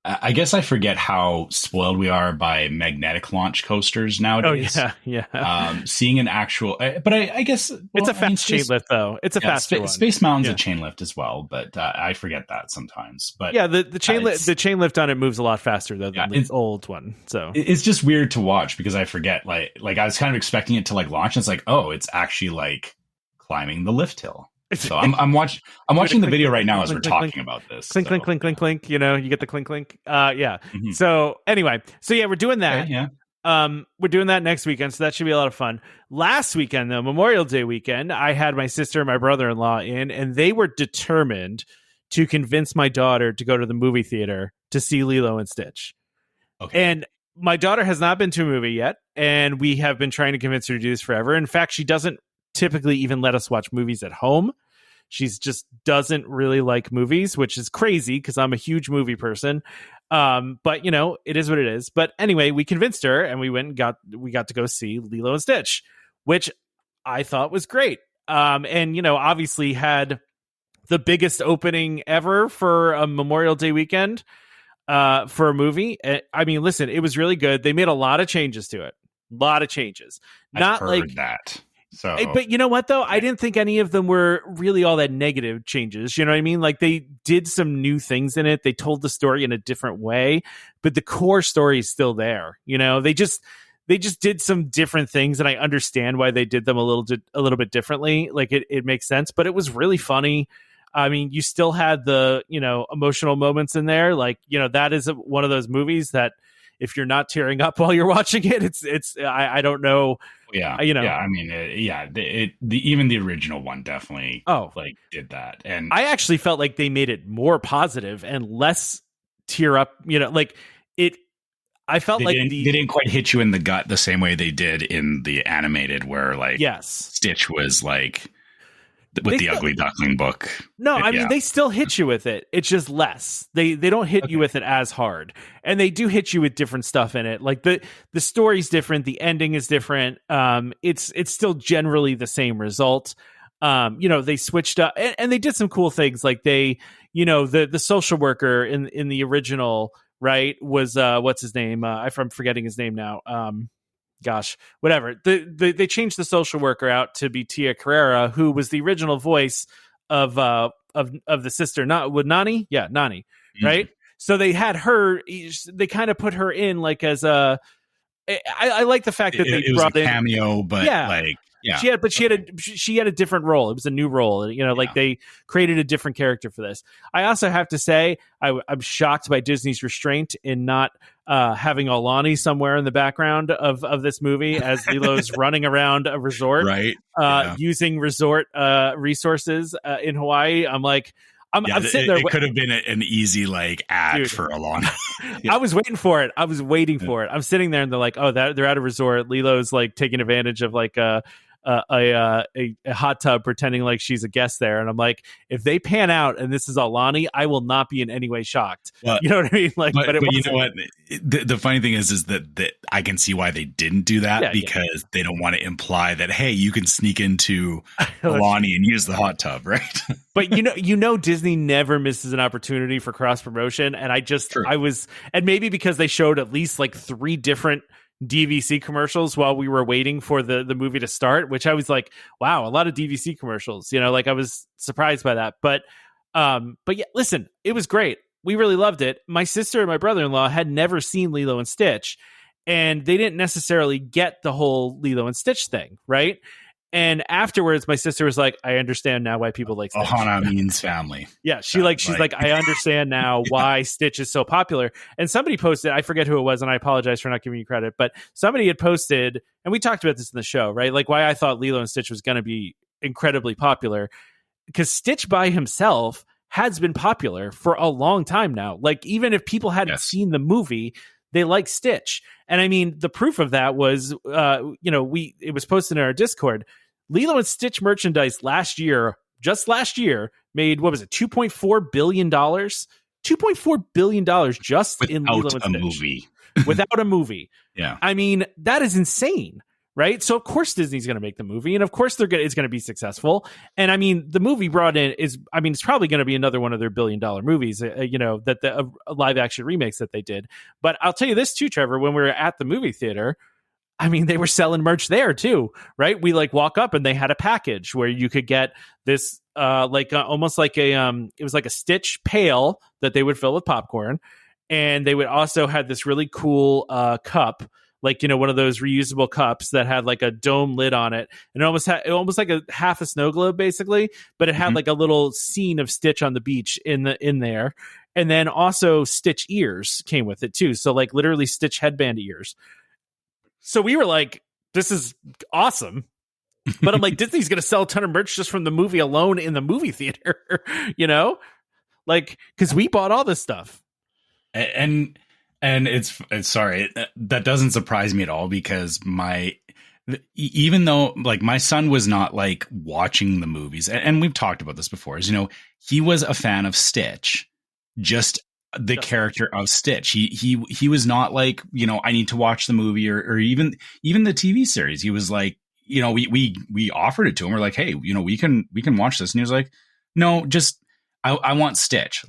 I guess I forget how spoiled we are by magnetic launch coasters nowadays. Oh yeah. Seeing an actual, but I guess it's a fast chain lift though. It's a faster one. Space Mountain's a chain lift as well, but I forget that sometimes. But yeah, the chain lift on it moves a lot faster though than the old one. So it's just weird to watch because I forget. Like I was kind of expecting it to like launch, and it's like, oh, it's actually like climbing the lift hill. So I'm watching the video right now as we're talking about this. Clink, clink, clink, clink, clink. You know, you get the clink, clink. Yeah. So anyway, we're doing that. Okay, yeah. We're doing that next weekend, so that should be a lot of fun. Last weekend, though, Memorial Day weekend, I had my sister and my brother-in-law in, and they were determined to convince my daughter to go to the movie theater to see Lilo and Stitch. Okay. And my daughter has not been to a movie yet, and we have been trying to convince her to do this forever. In fact, she doesn't typically even let us watch movies at home. She's just doesn't really like movies, which is crazy because I'm a huge movie person. But you know, it is what it is. But anyway, we convinced her and we went and we got to go see Lilo and Stitch, which I thought was great. And you know, obviously had the biggest opening ever for a Memorial Day weekend for a movie. I mean, listen, it was really good. They made a lot of changes to it. A lot of changes. I've heard that. So, but you know what though? I didn't think any of them were really all that negative changes. You know what I mean? Like they did some new things in it. They told the story in a different way, but the core story is still there. You know, they just did some different things, and I understand why they did them a little bit differently. Like it makes sense, but it was really funny. I mean, you still had the, you know, emotional moments in there. Like, you know, that is one of those movies that if you're not tearing up while you're watching it, I don't know. Yeah, you know, yeah. I mean, even the original one definitely like did that, and I actually felt like they made it more positive and less tear up. You know, like it. I felt like they didn't quite hit you in the gut the same way they did in the animated, where like Stitch was like with the Ugly Duckling book. No, I mean they still hit you with it. It's just less. They don't hit you with it as hard, and they do hit you with different stuff in it. Like the story's different, the ending is different. It's still generally the same result. You know, they switched up and they did some cool things. Like they, you know, the social worker in the original, right, was what's his name? I'm forgetting his name now. Gosh, whatever. They changed the social worker out to be Tia Carrera, who was the original voice of the sister, not with Nani. Yeah, Nani. Right. So they had her. They kind of put her in like as a. I like the fact that they brought in cameo, but like. Yeah, she had a different role. It was a new role. You know, like they created a different character for this. I also have to say, I'm shocked by Disney's restraint in not having Alani somewhere in the background of this movie as Lilo's running around a resort, right? Using resort resources in Hawaii. I'm like. I'm sitting there. It could have been an easy like ad for Alani. I was waiting for it. I'm sitting there and they're like, oh, they're at a resort. Lilo's like taking advantage of like a hot tub, pretending like she's a guest there. And I'm like, if they pan out and this is Alani, I will not be in any way shocked. You know what I mean? Like, but you know what? The funny thing is that I can see why they didn't do that because they don't want to imply that, hey, you can sneak into Alani and use the hot tub, right? But you know, Disney never misses an opportunity for cross promotion, and and maybe because they showed at least like 3 different DVC commercials while we were waiting for the movie to start, which I was like, wow, a lot of DVC commercials, you know, like I was surprised by that. But yeah, listen, it was great. We really loved it. My sister and my brother-in-law had never seen Lilo and Stitch, and they didn't necessarily get the whole Lilo and Stitch thing, right? And afterwards, my sister was like, I understand now why people like Stitch. Ohana means family. Yeah, she's like, I understand now why Stitch is so popular. And somebody posted, I forget who it was, and I apologize for not giving you credit, but somebody had posted, and we talked about this in the show, right? Like why I thought Lilo and Stitch was going to be incredibly popular. Because Stitch by himself has been popular for a long time now. Like even if people hadn't seen the movie, they like Stitch. And I mean, the proof of that was, it was posted in our Discord. Lilo and Stitch merchandise just last year, made, what was it, $2.4 billion? $2.4 billion just in Lilo and Stitch. Movie. Without a movie. Yeah. I mean, that is insane. Right. So of course Disney's going to make the movie, and of course it's going to be successful. And I mean, the movie brought in it's probably going to be another one of their $1 billion movies, that the live action remakes that they did. But I'll tell you this too, Trevor, when we were at the movie theater, I mean, they were selling merch there too, right? We walk up and they had a package where you could get this, almost like it was like a Stitch pail that they would fill with popcorn. And they would also had this really cool cup, one of those reusable cups that had like a dome lid on it, and it almost like a half a snow globe basically, but it had like a little scene of Stitch on the beach in there. And then also Stitch ears came with it too. So literally Stitch headband ears. So we were like, this is awesome. But I'm like, Disney's going to sell a ton of merch just from the movie alone in the movie theater, because we bought all this stuff. And it's sorry, that doesn't surprise me at all, because even though my son was not watching the movies, and we've talked about this before, he was a fan of Stitch, just the character of Stitch. He was not I need to watch the movie or even the TV series. He was we offered it to him. We're like, hey, we can watch this, and he was like, no, just I want Stitch.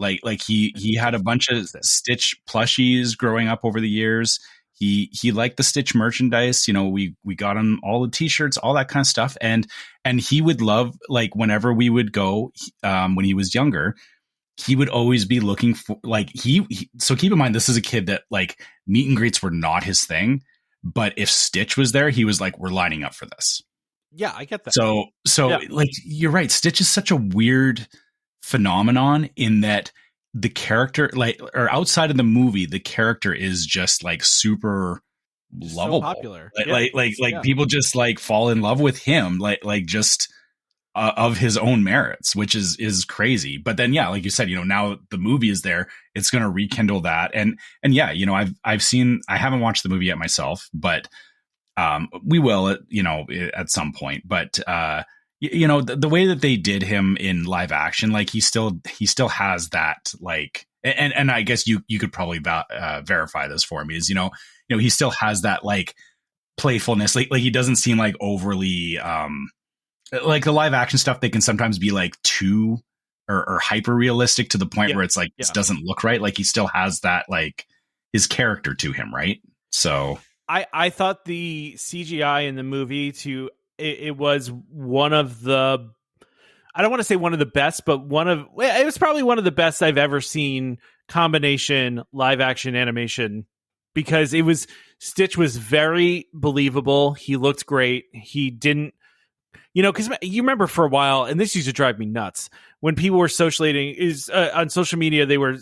He had a bunch of Stitch plushies growing up over the years. He liked the Stitch merchandise. We got him all the t-shirts, all that kind of stuff. And he would love, whenever we would go, when he was younger, he would always be looking for so keep in mind, this is a kid that meet and greets were not his thing, but if Stitch was there, he was we're lining up for this. Yeah, I get that. So yeah. You're right. Stitch is such a weird phenomenon in that the character or outside of the movie, the character is just super lovable, so popular. People just fall in love with him just of his own merits, which is crazy. But then like you said, now the movie is there, it's going to rekindle that. And yeah, I haven't watched the movie yet myself, but we will at some point. But the way that they did him in live action, he still has that and I guess you could probably verify this for me, is he still has that playfulness, he doesn't seem overly the live action stuff. They can sometimes be too or hyper realistic to the point where it's this doesn't look right. He still has that his character to him, right? So I thought the CGI in the movie it was one of the, I don't want to say one of the best, but it was probably one of the best I've ever seen combination live action animation, because Stitch was very believable. He looked great. He didn't, because you remember for a while, and this used to drive me nuts, when people were on social media, they were,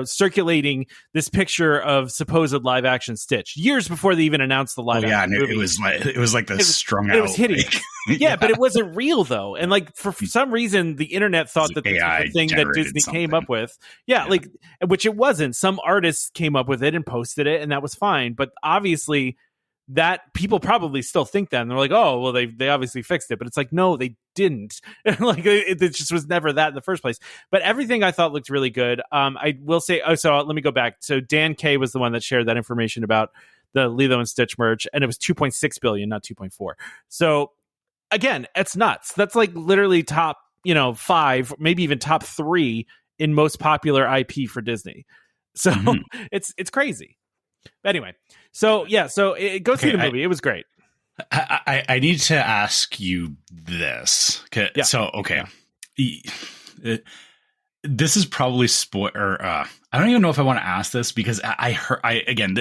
circulating this picture of supposed live action Stitch years before they even announced the live action movie. It was like this strung out. It was hideous. Yeah, but it wasn't real though. And for some reason, the internet thought that this was the thing that Disney came up with. Yeah, which it wasn't. Some artists came up with it and posted it, and that was fine. But obviously, that people probably still think that, and they're like, oh, well, they obviously fixed it. But it's no, they didn't. It just was never that in the first place. But everything I thought looked really good. I will say, so let me go back. So Dan K was the one that shared that information about the Lilo and Stitch merch, and it was 2.6 billion, not 2.4. So again, it's nuts. That's literally top, 5, maybe even top 3 in most popular IP for Disney. So it's crazy. Anyway, so yeah, go see the movie. It was great. I need to ask you this. Yeah. So, okay. Yeah. This is probably I don't even know if I want to ask this, because I heard,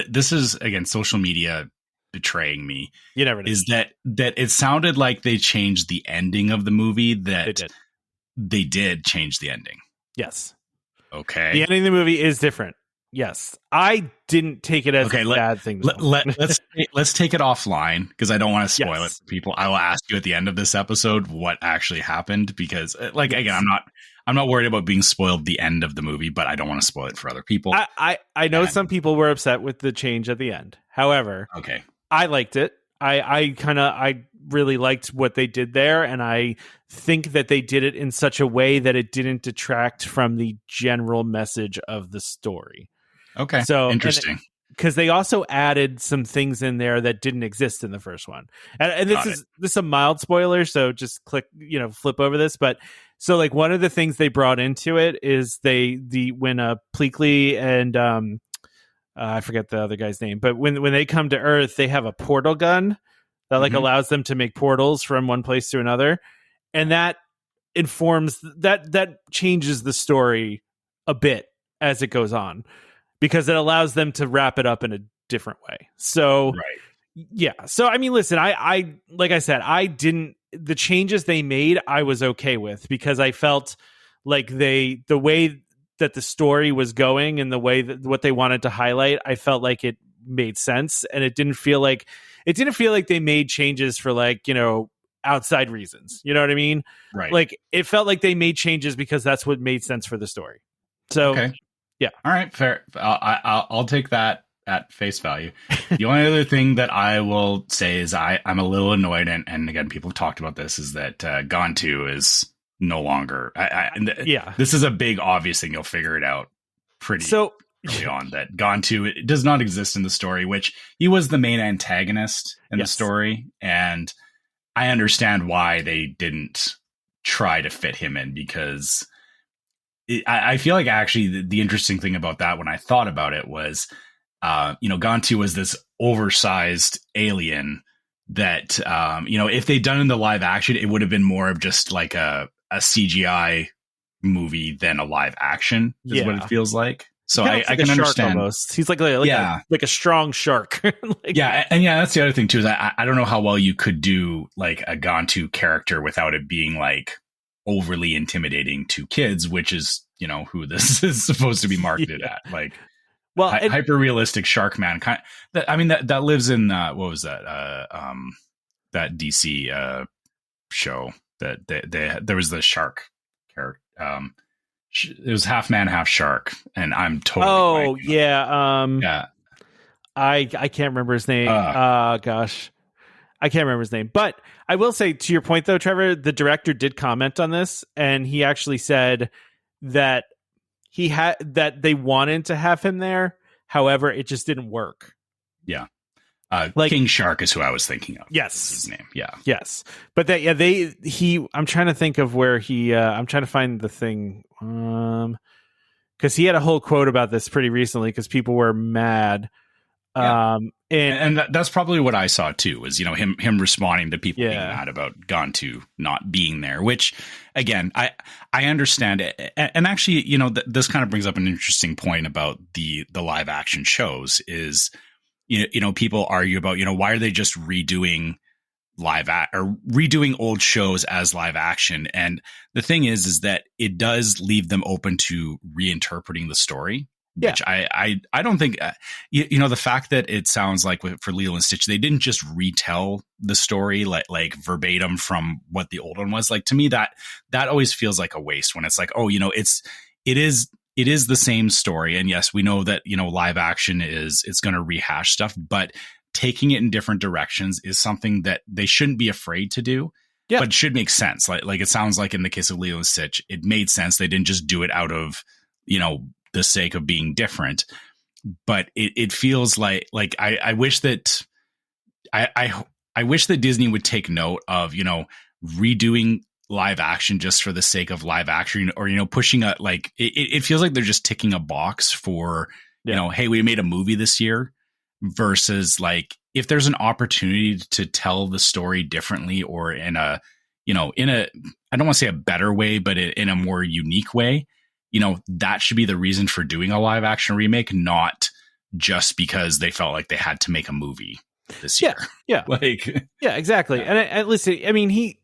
this is social media betraying me. You never know. Is that it sounded like they changed the ending of the movie, that they did change the ending. Yes. Okay. The ending of the movie is different. Yes, I didn't take it as Okay, a bad thing. Though. Let's take it offline because I don't want to spoil it Yes. for people. I will ask you at the end of this episode what actually happened because, like, Yes. again, I'm not worried about being spoiled the end of the movie, but I don't want to spoil it for other people. I know some people were upset with the change at the end. However, Okay, I liked it. I really liked what they did there, and I think that they did it in such a way that it didn't detract from the general message of the story. okay, So interesting. Because they also added some things in there that didn't exist in the first one, and this is a mild spoiler, so just flip over this. But so like one of the things they brought into it is when Pleakley and I forget the other guy's name, but when they come to Earth, they have a portal gun that like allows them to make portals from one place to another, and that informs that changes the story a bit as it goes on because it allows them to wrap it up in a different way. So, yeah. So I mean, listen, I like I said, the changes they made, I was okay with because I felt like the way that the story was going and the way that what they wanted to highlight, I felt like it made sense, and it didn't feel like they made changes for like, outside reasons. You know what I mean? Right. Like it felt like they made changes because that's what made sense for the story. So, okay. Yeah. All right. Fair. I'll take that at face value. The only other thing that I will say is I'm a little annoyed, and again, people have talked about this, is that Gone 2 is no longer. This is a big obvious thing. You'll figure it out pretty early on that Gone 2 it does not exist in the story, which he was the main antagonist in the story, and I understand why they didn't try to fit him in because I feel like actually the interesting thing about that when I thought about it was, Gone 2 was this oversized alien that, if they'd done in the live action, it would have been more of just like a CGI movie than a live action is what it feels like. So I can understand. Almost. He's like a strong shark. That's the other thing too. Is I don't know how well you could do like a Gone 2 character without it being like overly intimidating to kids, which is who this is supposed to be marketed at. Like, hyper realistic shark man. That lives in what was that? That DC show that there was the shark character. It was half man, half shark, and I'm totally. I can't remember his name. Gosh, I can't remember his name. But I will say, to your point, though, Trevor, the director did comment on this, and he actually said that that they wanted to have him there. However, it just didn't work. Yeah. King Shark is who I was thinking of. Yes. That's his name. Yeah. Yes. But I'm trying to think of where I'm trying to find the thing. Cause he had a whole quote about this pretty recently because people were mad. Yeah. And that's probably what I saw too, was, him responding to people being mad about Gone 2 not being there, which again, I understand it. And actually, this kind of brings up an interesting point about the live action shows is, people argue about, why are they just redoing redoing old shows as live action? And the thing is that it does leave them open to reinterpreting the story, which I don't think, the fact that it sounds like for Lilo and Stitch, they didn't just retell the story like verbatim from what the old one was. Like, to me, that always feels like a waste when it's like, it is the same story. And yes, we know that, live action it's going to rehash stuff, but taking it in different directions is something that they shouldn't be afraid to do, but it should make sense. Like it sounds like in the case of Lilo and Stitch, it made sense. They didn't just do it out of, the sake of being different, but it feels like I wish that I wish that Disney would take note of, redoing live action just for the sake of live action, or pushing it feels like they're just ticking a box for hey, we made a movie this year, versus like if there's an opportunity to tell the story differently or in a I don't want to say a better way, but in a more unique way, that should be the reason for doing a live action remake, not just because they felt like they had to make a movie this year. Yeah. Exactly. And listen, I mean,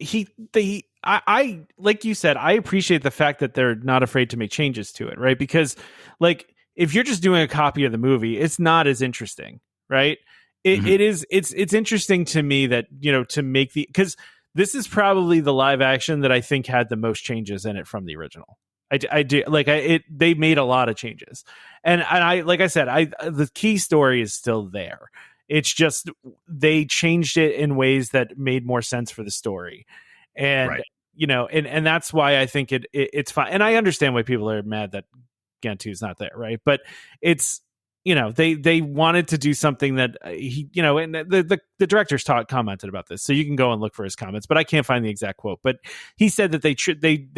I like you said, I appreciate the fact that they're not afraid to make changes to it, right? Because like if you're just doing a copy of the movie, it's not as interesting, right? It's interesting to me that, to make because this is probably the live action that I think had the most changes in it from the original. I do they made a lot of changes, and I, like I said, the key story is still there. It's just they changed it in ways that made more sense for the story, and Right. and that's why I think it's fine. And I understand why people are mad that Gantu is not there, right? But it's they wanted to do something that and the director's commented about this, so you can go and look for his comments, but I can't find the exact quote. But he said that they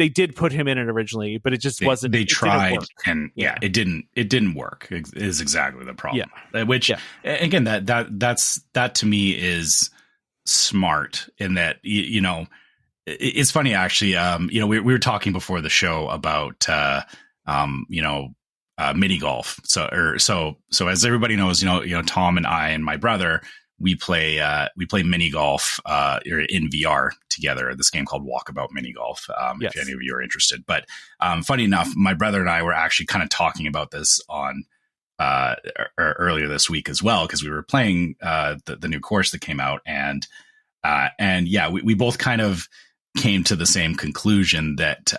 did put him in it originally, but it just wasn't. They tried, and it didn't work. Is exactly the problem. Which again, that to me is smart in that it's funny actually. We were talking before the show about mini golf. So as everybody knows, Tom and I and my brother, we play mini golf in VR together. This game called Walkabout Mini Golf. If any of you are interested. But funny enough, my brother and I were actually kind of talking about this on earlier this week as well, because we were playing the new course that came out, and we both kind of came to the same conclusion that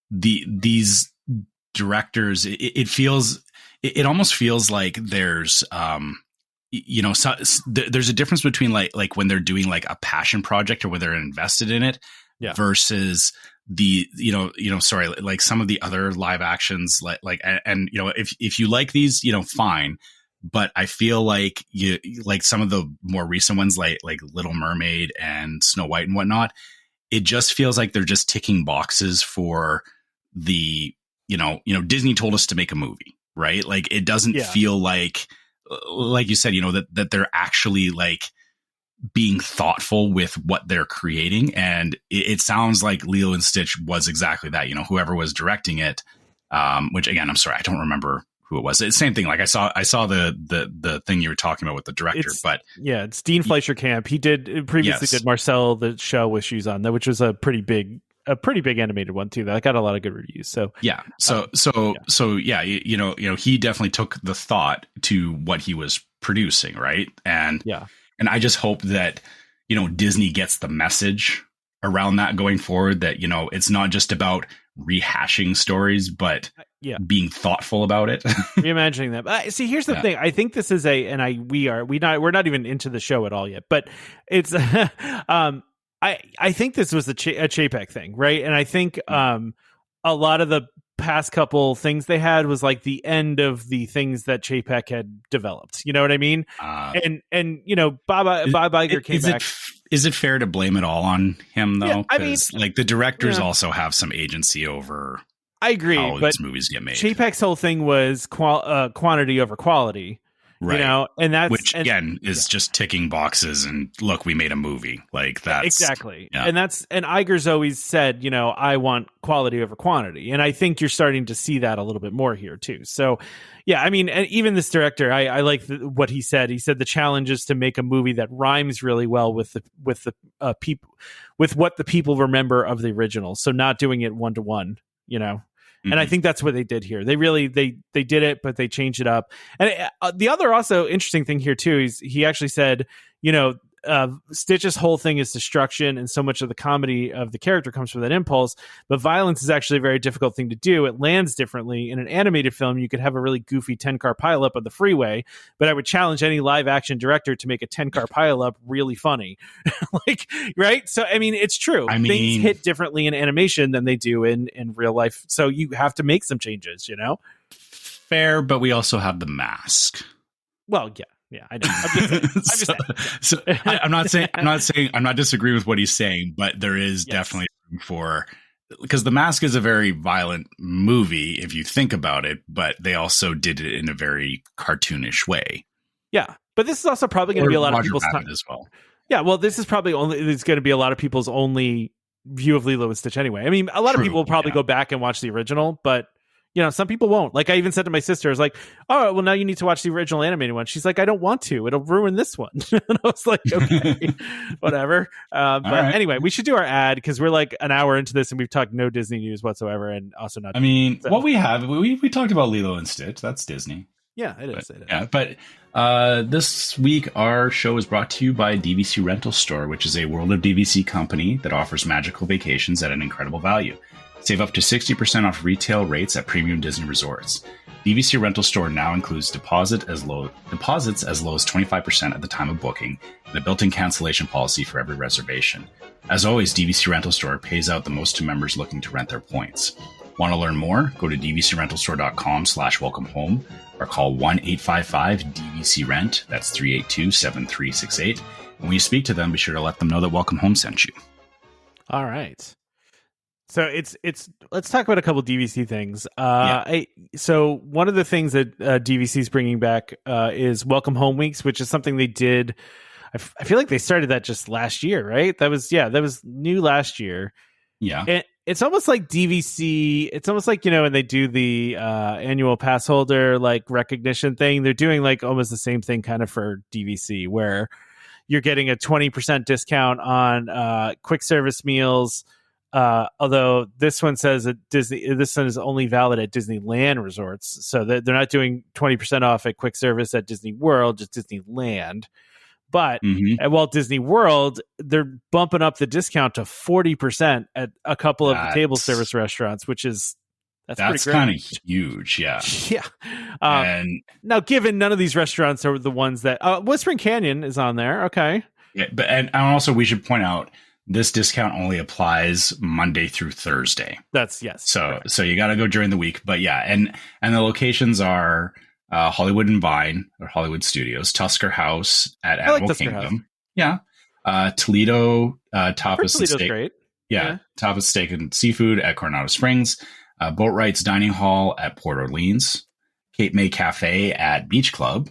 these directors, it almost feels like there's there's a difference between like when they're doing like a passion project or when they're invested in it versus the like some of the other live actions and if you like these, fine, but I feel like like some of the more recent ones like Little Mermaid and Snow White and whatnot, it just feels like they're just ticking boxes for the Disney told us to make a movie, right? Like it doesn't feel like you said, that they're actually like being thoughtful with what they're creating. And it sounds like Lilo and Stitch was exactly that, whoever was directing it, which again, I'm sorry, I don't remember who it was. It's the same thing. Like I saw the thing you were talking about with the director, it's Dean Fleischer Camp. He did previously did Marcel the Show with Shoes On, which was a pretty big animated one too. That got a lot of good reviews. So he definitely took the thought to what he was producing, right? And I just hope that Disney gets the message around that going forward, that it's not just about rehashing stories, but being thoughtful about it, reimagining them. See, here's the thing. I think this is we're not even into the show at all yet, but it's I think this was a Chapek thing, right? And I think a lot of the past couple things they had was like the end of the things that Chapek had developed. You know what I mean? And Bob Iger came back. Is it fair to blame it all on him though? Because like the directors also have some agency over. I agree, how but these movies get made. Chapek's whole thing was quantity over quality. Right. And that's again is just ticking boxes and look, we made a movie. Like that's exactly. Yeah. And Iger's always said, I want quality over quantity. And I think you're starting to see that a little bit more here too. So and even this director, I like what he said. He said the challenge is to make a movie that rhymes really well with the people, with what the people remember of the original. So not doing it 1-to-1, And I think that's what they did here. They really they did it, but they changed it up. And the other also interesting thing here too is he actually said, Stitch's whole thing is destruction, and so much of the comedy of the character comes from that impulse. But violence is actually a very difficult thing to do. It lands differently. In an animated film, you could have a really goofy 10-car pileup on the freeway, but I would challenge any live action director to make a 10-car pileup really funny. Right? So, it's true. Things hit differently in animation than they do in real life. So you have to make some changes, Fair, but we also have the mask. Well, yeah. Yeah, I know. I'm not disagreeing with what he's saying, but there is definitely room for, because The Mask is a very violent movie if you think about it, but they also did it in a very cartoonish way. Yeah, but this is also probably going to be a lot of people's time as well. Yeah, well, this is probably it's going to be a lot of people's only view of Lilo and Stitch anyway. A lot of people will probably go back and watch the original, but Some people won't. Like, I even said to my sister, I was like, oh, well, now you need to watch the original animated one. She's like, I don't want to. It'll ruin this one. And I was like, okay, whatever. But right. anyway, we should do our ad because we're like an hour into this and we've talked no Disney news whatsoever, and also not. I mean, what we have, we talked about Lilo and Stitch. That's Disney. Yeah, it is. Yeah, but this week our show is brought to you by DVC Rental Store, which is a World of DVC company that offers magical vacations at an incredible value. Save up to 60% off retail rates at premium Disney resorts. DVC Rental Store now includes deposits as low as 25% at the time of booking, and a built-in cancellation policy for every reservation. As always, DVC Rental Store pays out the most to members looking to rent their points. Want to learn more? Go to dvcrentalstore.com/welcome home or call 1-855-DVC-RENT. That's 382-7368. And when you speak to them, be sure to let them know that Welcome Home sent you. All right. So let's talk about a couple DVC things. So one of the things that DVC is bringing back is Welcome Home Weeks, which is something they did. I feel like they started that just last year, right? That was new last year. Yeah. And it's almost like DVC. It's almost like, when they do the annual pass holder like recognition thing, they're doing like almost the same thing kind of for DVC, where you're getting a 20% discount on quick service meals. Although this one says that this one is only valid at Disneyland resorts, so they're not doing 20% off at quick service at Disney World, just Disneyland. But at Walt Disney World, they're bumping up the discount to 40% at a couple of the table service restaurants, which is that's kind of huge, yeah. Yeah. And now, given none of these restaurants are the ones that Whispering Canyon is on there, okay. Yeah, and also we should point out this discount only applies Monday through Thursday. That's yes. So you got to go during the week, but yeah, and the locations are Hollywood and Vine or Hollywood Studios, Tusker House at Animal Kingdom. House. Yeah. Toledo, Tapas and Steak. Great. Yeah. Tapas Steak and Seafood at Coronado Springs, Boatwright's Dining Hall at Port Orleans, Cape May Cafe at Beach Club.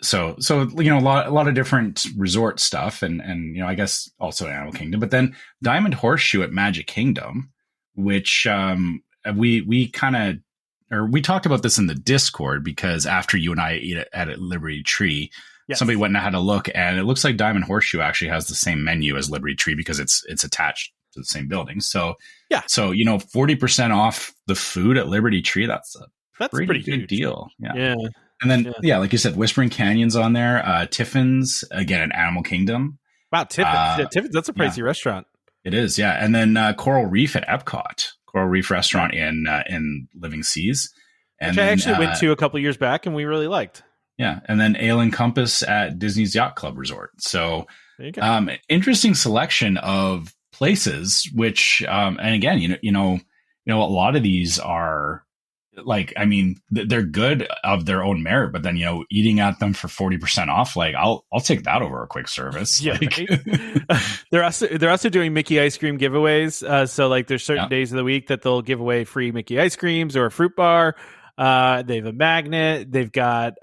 So a lot of different resort stuff and I guess also Animal Kingdom, but then Diamond Horseshoe at Magic Kingdom, which we talked about this in the Discord because after you and I eat at Liberty Tree, yes. Somebody went and had a look, and it looks like Diamond Horseshoe actually has the same menu as Liberty Tree because it's attached to the same building. So yeah, 40% off the food at Liberty Tree. That's pretty good deal. Yeah. And then, like you said, Whispering Canyon's on there. Tiffin's, again, at Animal Kingdom. Wow, Tiffin's. Tiffin's, that's a pricey restaurant. It is, yeah. And then Coral Reef at Epcot. Coral Reef restaurant in Living Seas. And which I actually went to a couple years back and we really liked. Yeah. And then Ale and Compass at Disney's Yacht Club Resort. So, interesting selection of places, which, and again, a lot of these are, like, I mean, they're good of their own merit, but then, eating at them for 40% off, like I'll take that over a quick service. Yeah. They're also doing Mickey ice cream giveaways. So like there's certain days of the week that they'll give away free Mickey ice creams or a fruit bar. They have a magnet. They've got,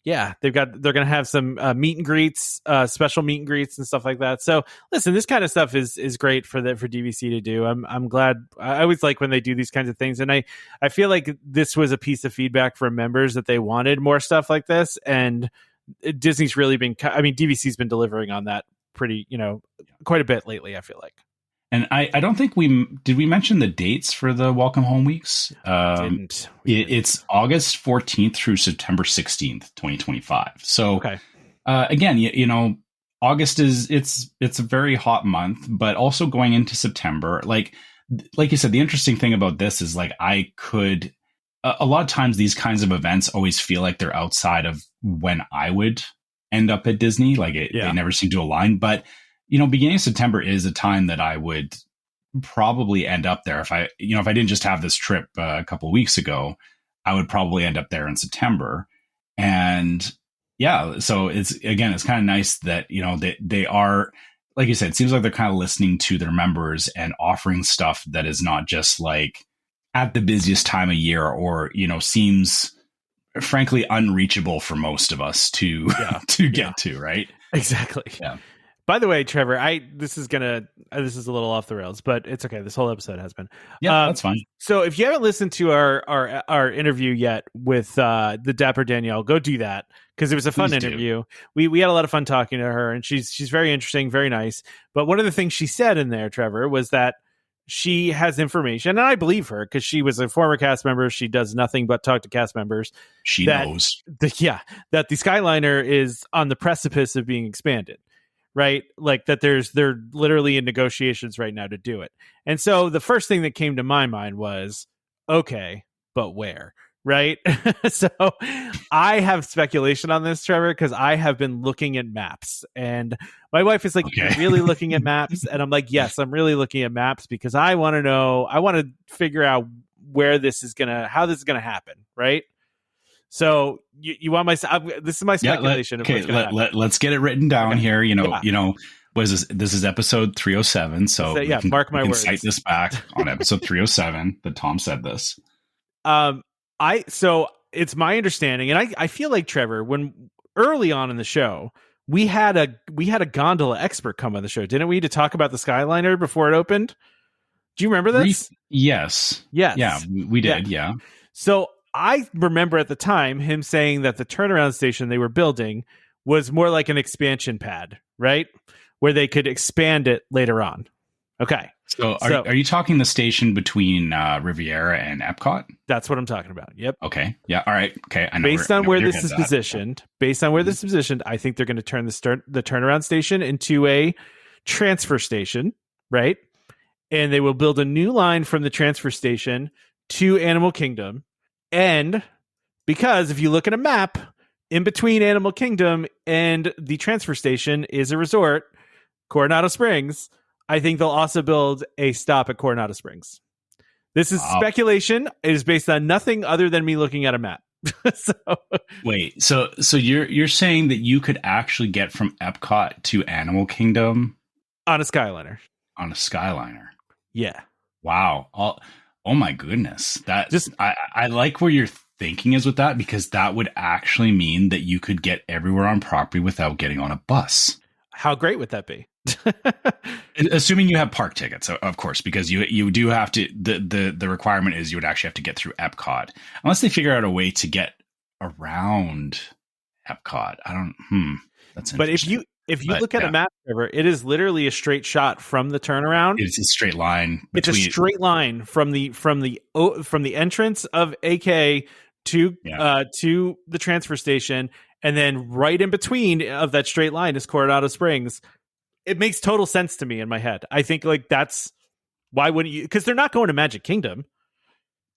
they're going to have some meet and greets, special meet and greets and stuff like that. So listen, this kind of stuff is great for DVC to do. I'm glad. I always like when they do these kinds of things. And I feel like this was a piece of feedback from members that they wanted more stuff like this. And Disney's really been, DVC's been delivering on that pretty, quite a bit lately, I feel like. And I don't think we mention the dates for the Welcome Home Weeks. It's August 14th through September 16th, 2025. So again, August it's a very hot month, but also going into September, like you said, the interesting thing about this is like a lot of times these kinds of events always feel like they're outside of when I would end up at Disney. Like they never seem to align, but beginning of September is a time that I would probably end up there. If I didn't just have this trip a couple of weeks ago, I would probably end up there in September. And so it's kind of nice that, they are, like you said, it seems like they're kind of listening to their members and offering stuff that is not just like at the busiest time of year or, seems frankly unreachable for most of us to get to, right? Exactly. Yeah. By the way, Trevor, this is a little off the rails, but it's okay. This whole episode has been. Yeah, that's fine. So if you haven't listened to our interview yet with the Dapper Danielle, go do that because it was a fun interview. We had a lot of fun talking to her, and she's very interesting, very nice. But one of the things she said in there, Trevor, was that she has information, and I believe her because she was a former cast member. She does nothing but talk to cast members. She knows. That the Skyliner is on the precipice of being expanded. Right? Like that they're literally in negotiations right now to do it. And so the first thing that came to my mind was, okay, but where? Right? So I have speculation on this, Trevor, because I have been looking at maps, and my wife is like, okay. You're really looking at maps? And I'm like, yes, I'm really looking at maps because I want to figure out how this is going to happen. Right? So you want this is my speculation. Let's get it written down here. Was this is episode 307. So mark my words. Cite this back on episode 307 that Tom said this. So it's my understanding, and I feel like, Trevor, when early on in the show, we had a gondola expert come on the show, didn't we, to talk about the Skyliner before it opened? Do you remember this? Yes. Yeah, we did. Yeah. So I remember at the time him saying that the turnaround station they were building was more like an expansion pad, right? Where they could expand it later on. Okay. So are you talking the station between Riviera and Epcot? That's what I'm talking about. Yep. Okay. Yeah. All right. Okay. I know based on where this is positioned, I think they're going to turn the turnaround station into a transfer station, right? And they will build a new line from the transfer station to Animal Kingdom. And because if you look at a map, in between Animal Kingdom and the transfer station is a resort, Coronado Springs. I think they'll also build a stop at Coronado Springs. This is speculation. It is based on nothing other than me looking at a map. Wait, so you're saying that you could actually get from Epcot to Animal Kingdom on a Skyliner? On a Skyliner. Yeah. Wow. Oh my goodness. I like where your thinking is with that, because that would actually mean that you could get everywhere on property without getting on a bus. How great would that be? Assuming you have park tickets, of course, because you do have to, the requirement is you would actually have to get through Epcot. Unless they figure out a way to get around Epcot. That's interesting. But if you look at a map, Trevor, it is literally a straight shot from the turnaround. It's a straight line. It's a straight line from the entrance of AK to the transfer station, and then right in between of that straight line is Coronado Springs. It makes total sense to me in my head. I think that's why wouldn't you? Because they're not going to Magic Kingdom.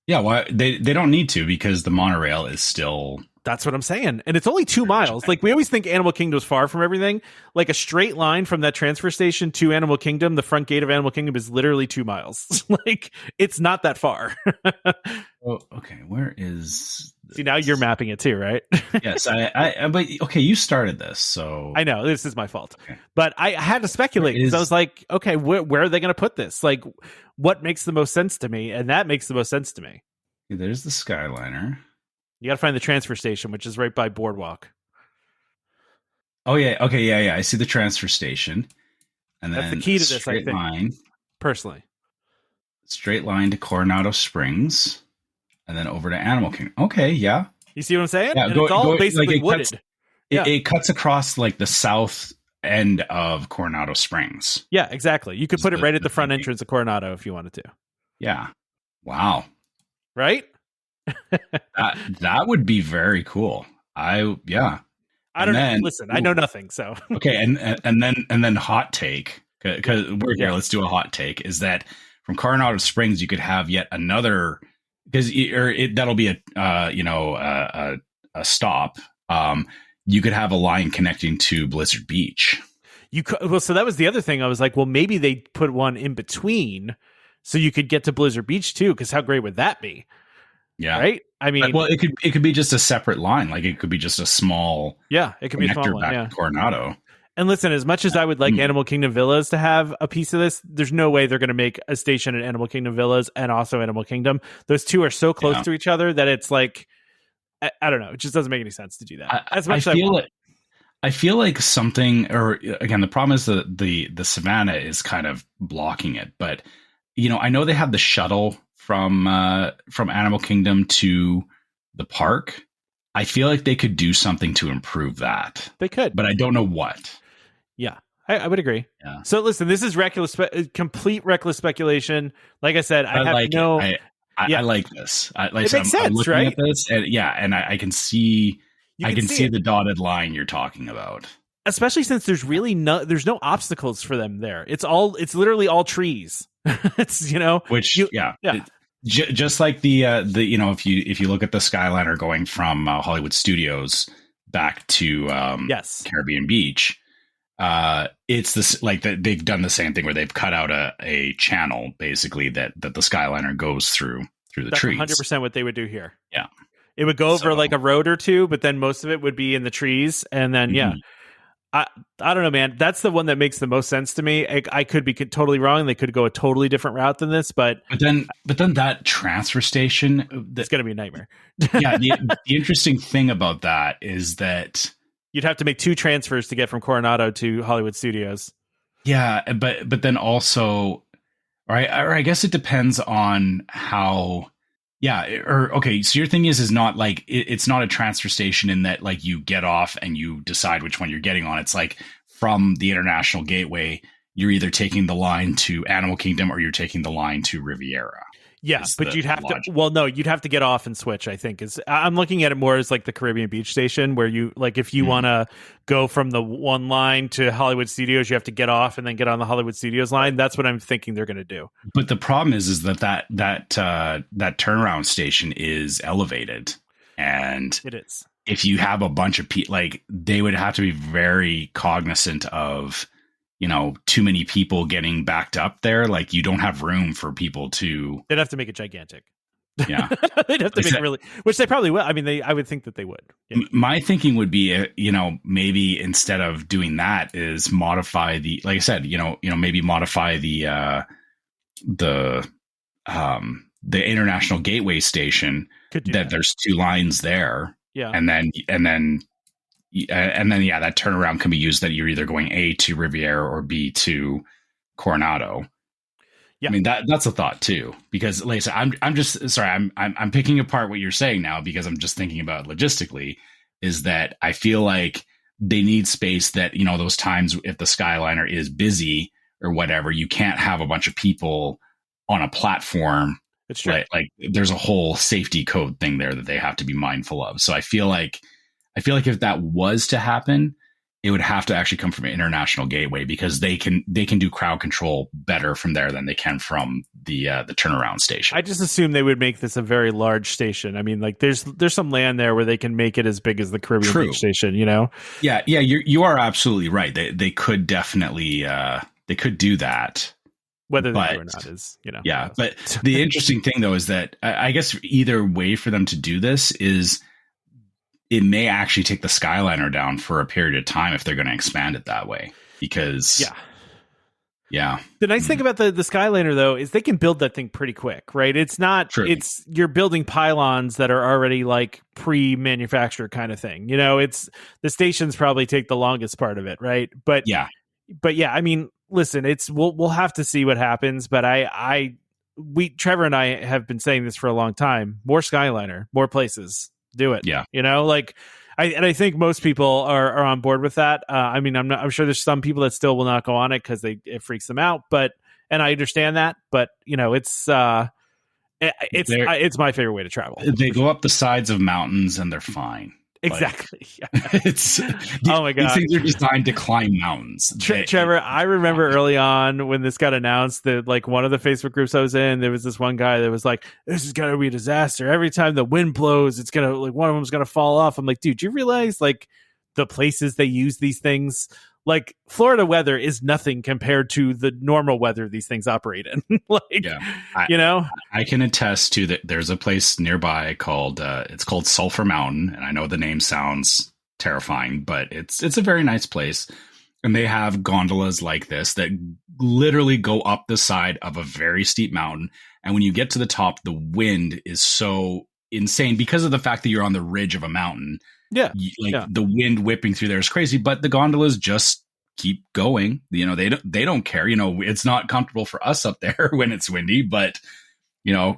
Yeah, well, they don't need to, because the monorail is still. That's what I'm saying. And it's only 2 miles. Like, we always think Animal Kingdom is far from everything. Like, a straight line from that transfer station to Animal Kingdom, the front gate of Animal Kingdom, is literally 2 miles. Like, it's not that far. Oh, okay. Where is this? See, now you're mapping it too, right? Yes, but okay, you started this, so I know this is my fault. Okay. But I had to speculate because I was like, okay, where are they going to put this? Like, what makes the most sense to me? And that makes the most sense to me. There's the Skyliner. You got to find the transfer station, which is right by Boardwalk. Oh yeah, okay, yeah. I see the transfer station, and that's then the key to this. I think, line, personally, straight line to Coronado Springs, and then over to Animal Kingdom. Okay, yeah. You see what I'm saying? Yeah, it's all basically wooded. It cuts across like the south end of Coronado Springs. Yeah, exactly. You could put it right at the front entrance of Coronado if you wanted to. Yeah. Wow. Right? that would be very cool. I don't know. Listen, I know nothing. So okay, and then hot take, because we're here. Let's do a hot take. Is that from Coronado Springs you could have yet another, because that'll be a stop. You could have a line connecting to Blizzard Beach. So that was the other thing. I was like, well, maybe they put one in between so you could get to Blizzard Beach too. Because how great would that be? Yeah. Right. I mean, well, it could be just a separate line. Like, it could be just a small. Yeah, it could be a small one. Yeah. To Coronado. And listen, as much as I would like Animal Kingdom Villas to have a piece of this, there's no way they're going to make a station at Animal Kingdom Villas and also Animal Kingdom. Those two are so close to each other that it's like, I don't know. It just doesn't make any sense to do that. I feel like something, or again, the problem is the savannah is kind of blocking it. But I know they have the shuttle from Animal Kingdom to the park. I feel like they could do something to improve that. They could, but I don't know what. Yeah, I would agree. Yeah. So listen, this is complete reckless speculation. Like I said, I like it. I like this. It makes sense, I'm looking right? at this, and I can see. I can see the dotted line you're talking about. Especially since there's really there's no obstacles for them there. It's literally all trees. It's just like the if you look at the Skyliner going from Hollywood Studios back to Caribbean Beach, it's this like that they've done the same thing where they've cut out a channel basically that the Skyliner goes through the trees. 100% what they would do here. Yeah, it would go over like a road or two, but then most of it would be in the trees, and then I don't know, man. That's the one that makes the most sense to me. I could be totally wrong. They could go a totally different route than this, but then that transfer station, it's going to be a nightmare. Yeah, the interesting thing about that is that you'd have to make 2 transfers to get from Coronado to Hollywood Studios. Yeah, but then also, or I guess it depends on how. Yeah, or okay. So your thing is not like it's not a transfer station in that like you get off and you decide which one you're getting on. It's like from the International Gateway, you're either taking the line to Animal Kingdom or you're taking the line to Riviera. Yeah, but you'd have to. Well, no, you'd have to get off and switch. I think I'm looking at it more as like the Caribbean Beach Station, where you like if you want to go from the one line to Hollywood Studios, you have to get off and then get on the Hollywood Studios line. That's what I'm thinking they're going to do. But the problem is that turnaround station is elevated, and it is. If you have a bunch of people, like they would have to be very cognizant of. Too many people getting backed up there. Like you don't have room for people to. They'd have to make it gigantic. Yeah, they'd have to make it really, which they probably will. I mean, I would think that they would. Yeah. My thinking would be, maybe instead of doing that, is modify the, like I said, maybe modify the International Gateway Station. That there's 2 lines there. Yeah, and then. That turnaround can be used that you're either going A to Riviera or B to Coronado. Yeah, I mean that's a thought too, because like I said, I'm just sorry, I'm picking apart what you're saying now because I'm just thinking about logistically. Is that I feel like they need space that those times if the Skyliner is busy or whatever, you can't have a bunch of people on a platform. It's true. Right? Like there's a whole safety code thing there that they have to be mindful of. So I feel like if that was to happen, it would have to actually come from an International Gateway because they can do crowd control better from there than they can from the turnaround station. I just assume they would make this a very large station. I mean, like there's some land there where they can make it as big as the Caribbean Beach Station. Yeah, you are absolutely right. They could definitely they could do that. Whether they do or not is Yeah, but the interesting thing though is that I guess either way for them to do this is. It may actually take the Skyliner down for a period of time if they're going to expand it that way. Because, yeah. The nice thing about the Skyliner, though, is they can build that thing pretty quick, right? It's not, you're building pylons that are already like pre-manufactured kind of thing. The stations probably take the longest part of it, right? But yeah, I mean, listen, we'll have to see what happens. But Trevor and I have been saying this for a long time. More Skyliner, more places. Do it. Yeah. I think most people are on board with that. I mean, I'm sure there's some people that still will not go on it because it freaks them out. And I understand that. But it's my favorite way to travel. They go up the sides of mountains and they're fine. Exactly. Oh my god! These things are designed to climb mountains. Trevor, I remember early on when this got announced that like one of the Facebook groups I was in, there was this one guy that was like, "This is gonna be a disaster. Every time the wind blows, it's gonna like one of them's gonna fall off." I'm like, dude, do you realize like the places they use these things? Like Florida weather is nothing compared to the normal weather these things operate in. I can attest to that. There's a place nearby called it's called Sulphur Mountain, and I know the name sounds terrifying, but it's a very nice place. And they have gondolas like this that literally go up the side of a very steep mountain. And when you get to the top, the wind is so insane because of the fact that you're on the ridge of a mountain. Yeah. Like Yeah. the wind whipping through there is crazy, but the gondolas just keep going. They don't care. It's not comfortable for us up there when it's windy, but That's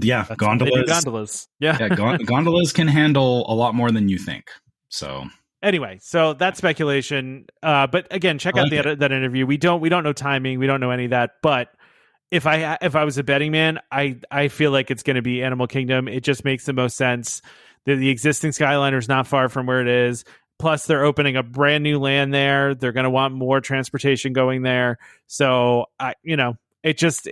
why they do gondolas. Yeah. Yeah, gondolas can handle a lot more than you think. So anyway, so that's speculation. But again, check out that interview. We don't know timing. We don't know any of that. But if I was a betting man, I feel like it's going to be Animal Kingdom. It just makes the most sense. The existing Skyliner is not far from where it is. Plus, they're opening a brand new land there. They're going to want more transportation going there. So it checks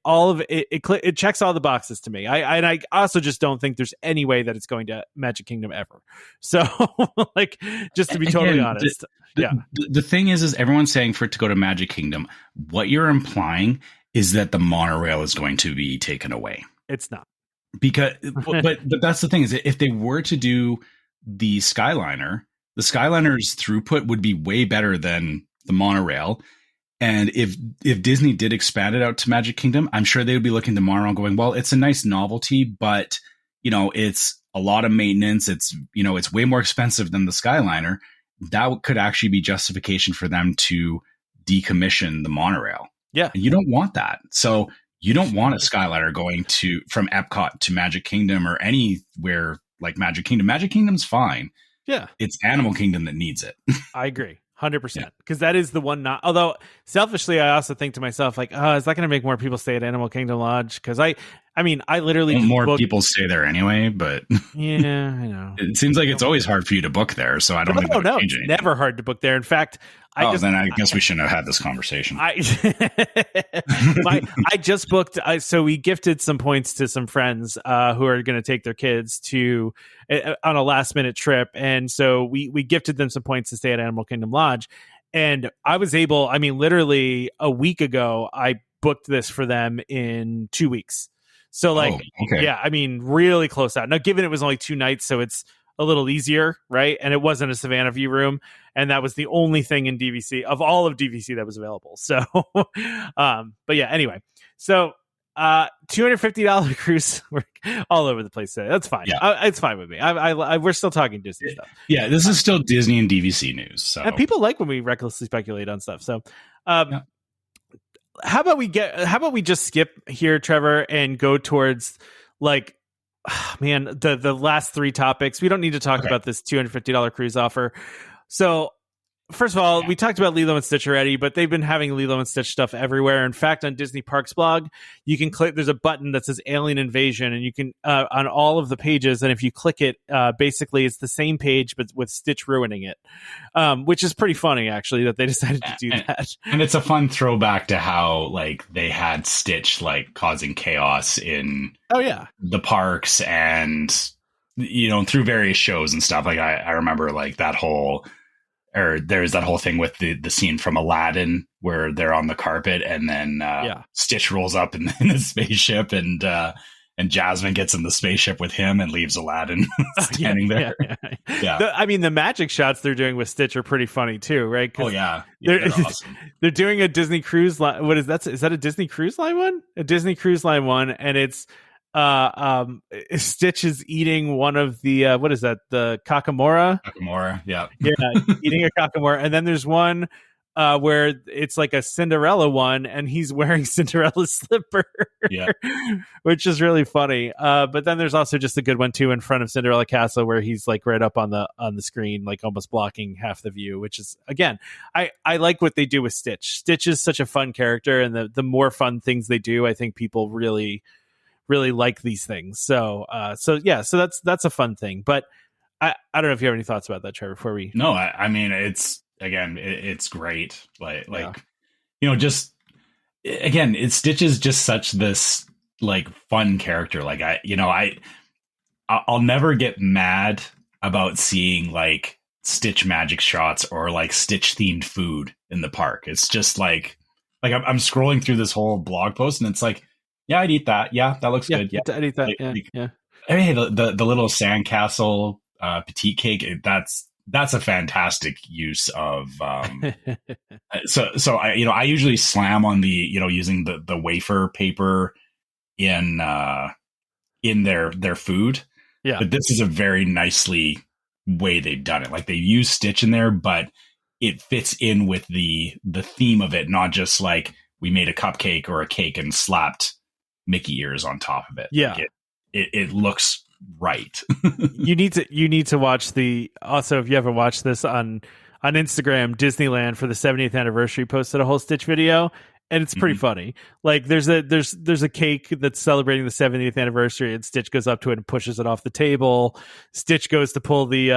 all the boxes to me. I also just don't think there's any way that it's going to Magic Kingdom ever. So like, just to be totally honest. The thing is everyone's saying for it to go to Magic Kingdom. What you're implying is that the monorail is going to be taken away. It's not. Because but that's the thing, is if they were to do the Skyliner's throughput would be way better than the monorail. And if Disney did expand it out to Magic Kingdom, I'm sure they would be looking to monorail going, well, it's a nice novelty, but it's a lot of maintenance. It's it's way more expensive than the Skyliner. That could actually be justification for them to decommission the monorail. Yeah. And you don't want that. So you don't want a Skyliner going from Epcot to Magic Kingdom or anywhere like Magic Kingdom. Magic Kingdom's fine. Yeah. It's Animal Kingdom that needs it. I agree. 100%. Because that is the one not. Although selfishly, I also think to myself, like, is that going to make more people stay at Animal Kingdom Lodge? Because I literally more people stay there anyway. But yeah, I know. It seems like it's always hard for you to book there. So I don't think that'll change anything. Never hard to book there. In fact, then I guess we shouldn't have had this conversation. I just booked. So we gifted some points to some friends who are going to take their kids on a last minute trip, and so we gifted them some points to stay at Animal Kingdom Lodge. And I was able. literally a week ago, I booked this for them in 2 weeks. So really close out. Now, given it was only 2 nights, so it's a little easier, right? And it wasn't a Savannah View room, and that was the only thing in DVC of all of DVC that was available. So, but yeah, anyway, so $250 cruise. We're all over the place today. That's fine. Yeah. It's fine with me. We're still talking Disney stuff. Yeah, this is still Disney and DVC news. So, and people like when we recklessly speculate on stuff. So, how about we just skip here, Trevor, and go towards like, the last 3 topics. We don't need to talk about this $250 cruise offer. So first of all, we talked about Lilo and Stitch already, but they've been having Lilo and Stitch stuff everywhere. In fact, on Disney Parks blog, you can click, there's a button that says Alien Invasion, and you can, on all of the pages, and if you click it, basically it's the same page, but with Stitch ruining it, which is pretty funny, actually, that they decided to do that. And it's a fun throwback to how, like, they had Stitch, like, causing chaos in the parks and, through various shows and stuff. Like, I remember, like, there's that whole thing with the scene from Aladdin where they're on the carpet and then Stitch rolls up in the spaceship and Jasmine gets in the spaceship with him and leaves Aladdin standing there. Yeah. The magic shots they're doing with Stitch are pretty funny too, right? Oh yeah. They're awesome. They're doing a Disney Cruise Line. What is that? Is that a Disney Cruise Line one? A Disney Cruise Line one, and it's Stitch is eating one of the what is that, the cacamora, eating a cacamora, and then there's one where it's like a Cinderella one and he's wearing Cinderella's slipper, which is really funny. But then there's also just a good one too in front of Cinderella Castle where he's like right up on the screen, like almost blocking half the view, which is, again, I like what they do with Stitch. Stitch is such a fun character, and the more fun things they do, I think people really like these things. So that's a fun thing. But I don't know if you have any thoughts about that, Trevor, before we... No, I mean, it's, again, it's great. Just, again, Stitch is just such this, like, fun character. Like, I'll never get mad about seeing, like, Stitch magic shots or, like, Stitch themed food in the park. It's just like I'm scrolling through this whole blog post and it's like, yeah, I'd eat that. Yeah, that looks good. Yeah, I'd eat that. Hey, the little sandcastle petite cake. That's a fantastic use of. So I usually slam on the using the wafer paper in their food. Yeah, but this is a very nicely way they've done it. Like they use Stitch in there, but it fits in with the theme of it, not just like we made a cupcake or a cake and slapped Mickey ears on top of it. Yeah. Like it looks right. You need to watch also, if you haven't watched this on Instagram, Disneyland for the 70th anniversary posted a whole Stitch video, and it's pretty funny. Like there's a cake that's celebrating the 70th anniversary, and Stitch goes up to it and pushes it off the table. Stitch goes to pull the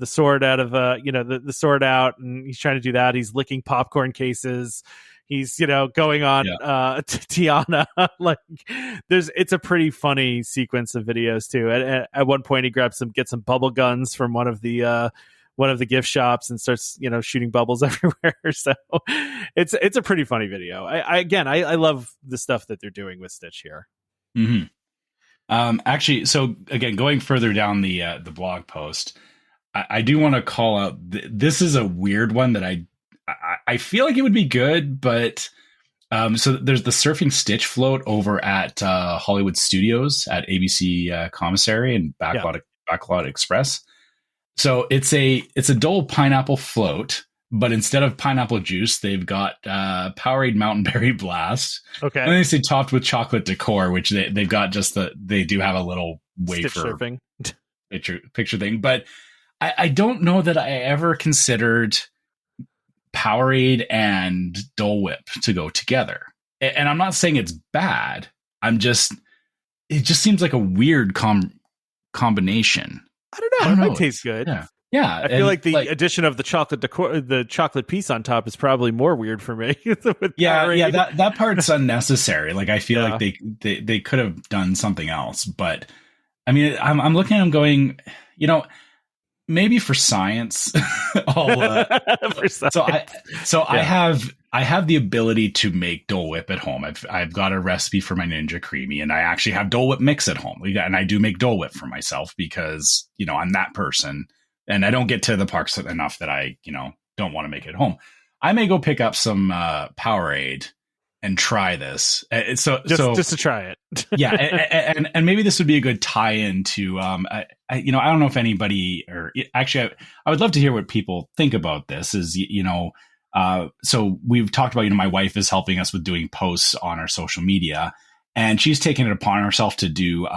sword out of the sword out, and he's trying to do that. He's licking popcorn cases. He's going on Tiana. Like it's a pretty funny sequence of videos too. At one point, he gets some bubble guns from one of the gift shops and starts shooting bubbles everywhere. So it's a pretty funny video. I love the stuff that they're doing with Stitch here. Actually, so again, going further down the blog post, I do want to call out this is a weird one that I feel like it would be good, but so there's the Surfing Stitch float over at Hollywood Studios at ABC Commissary and Backlot Express. So it's a Dole pineapple float, but instead of pineapple juice, they've got Powerade Mountain Berry Blast. Okay, and then they say topped with chocolate decor, which they've got they do have a little wafer Stitch surfing picture thing, but I don't know that I ever considered Powerade and Dole Whip to go together. And I'm not saying it's bad. It just seems like a weird combination. I don't know. It might taste good. Yeah. I feel like the addition of the chocolate decor, the chocolate piece on top is probably more weird for me. That part's unnecessary. Like I feel like they could have done something else. But I mean, I'm looking at them going, maybe for science. For science. I have the ability to make Dole Whip at home. I've got a recipe for my Ninja Creamy, and I actually have Dole Whip mix at home. And I do make Dole Whip for myself because I'm that person, and I don't get to the parks enough that I don't want to make it at home. I may go pick up some Powerade and try this. Just to try it. Yeah, and maybe this would be a good tie-in to I don't know if anybody, or actually I would love to hear what people think about this. So we've talked about my wife is helping us with doing posts on our social media, and she's taken it upon herself to do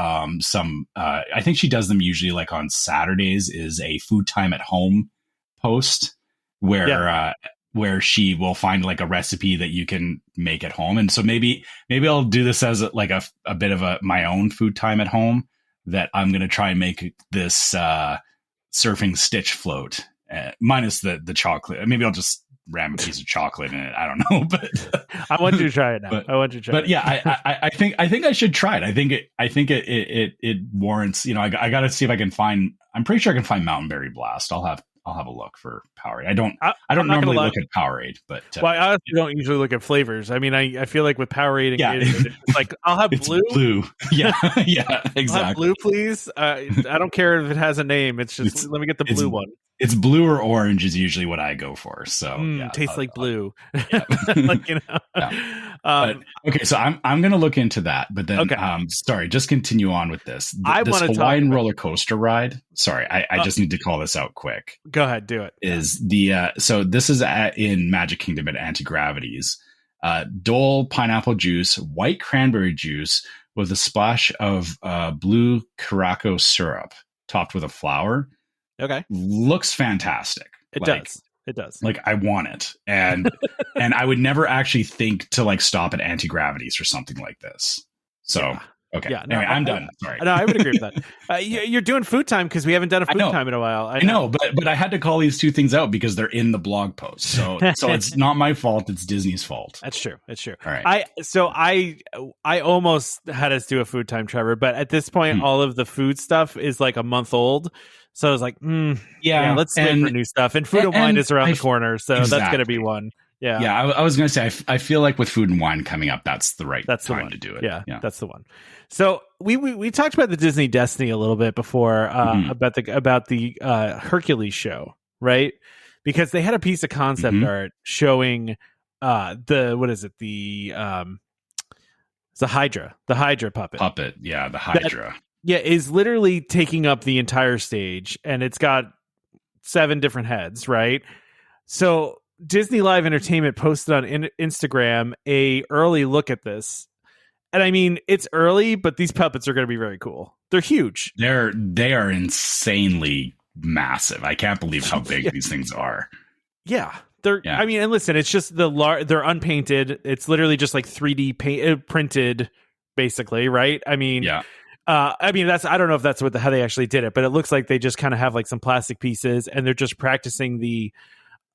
some. I think she does them usually like on Saturdays. Is a food time at home post where she will find like a recipe that you can make at home. And so maybe I'll do this as like a bit of my own food time at home, that I'm going to try and make this Surfing Stitch float minus the chocolate. Maybe I'll just ram a piece of chocolate in it. I don't know, but I want you to try it now. But yeah, I think I should try it. I think it warrants, I got to see if I can find, I'm pretty sure I can find Mountain Berry Blast. I'll have a look for Powerade. I don't normally look at Powerade, but I honestly don't usually look at flavors. I mean, I feel like with Powerade, it's like I'll have blue. Yeah, exactly. I'll have blue, please. I don't care if it has a name. It's just let me get the blue one. It's blue or orange is usually what I go for. So tastes like blue. Yeah. Okay, so I'm going to look into that, but then sorry, just continue on with this. This Hawaiian roller coaster ride. Sorry, I just need to call this out quick. Go ahead, do it. Is the so this is in Magic Kingdom at Anti-Gravity's. Dole pineapple juice, white cranberry juice with a splash of blue Curaçao syrup topped with a flower. Okay. Looks fantastic. It does. Like I want it. And and I would never actually think to like stop at Anti-Gravity's or something like this. So okay. Yeah, anyway, I'm done. Sorry. No, I would agree with that. You're doing food time because we haven't done a food time in a while. I know, but I had to call these two things out because they're in the blog post. So it's not my fault. It's Disney's fault. That's true. It's true. All right. I almost had us do a food time, Trevor, but at this point, all of the food stuff is like a month old. So I was like, let's wait for new stuff. And Food and Wine is around the corner, so that's going to be one. Yeah. Yeah, I was going to say, I feel like with Food and Wine coming up, that's the right time to do it. Yeah, that's the one. So we talked about the Disney Destiny a little bit before about the Hercules show, right? Because they had a piece of concept art showing the Hydra puppet. Yeah, the Hydra. Yeah, is literally taking up the entire stage, and it's got 7 different heads, right? So Disney Live Entertainment posted on Instagram a early look at this. And I mean, it's early, but these puppets are going to be very cool. They're huge. They are insanely massive. I can't believe how big these things are. Yeah. I mean, and listen, it's just they're unpainted. It's literally just like 3D printed, basically, right? I mean, I don't know if that's how they actually did it, but it looks like they just kind of have like some plastic pieces, and they're just practicing the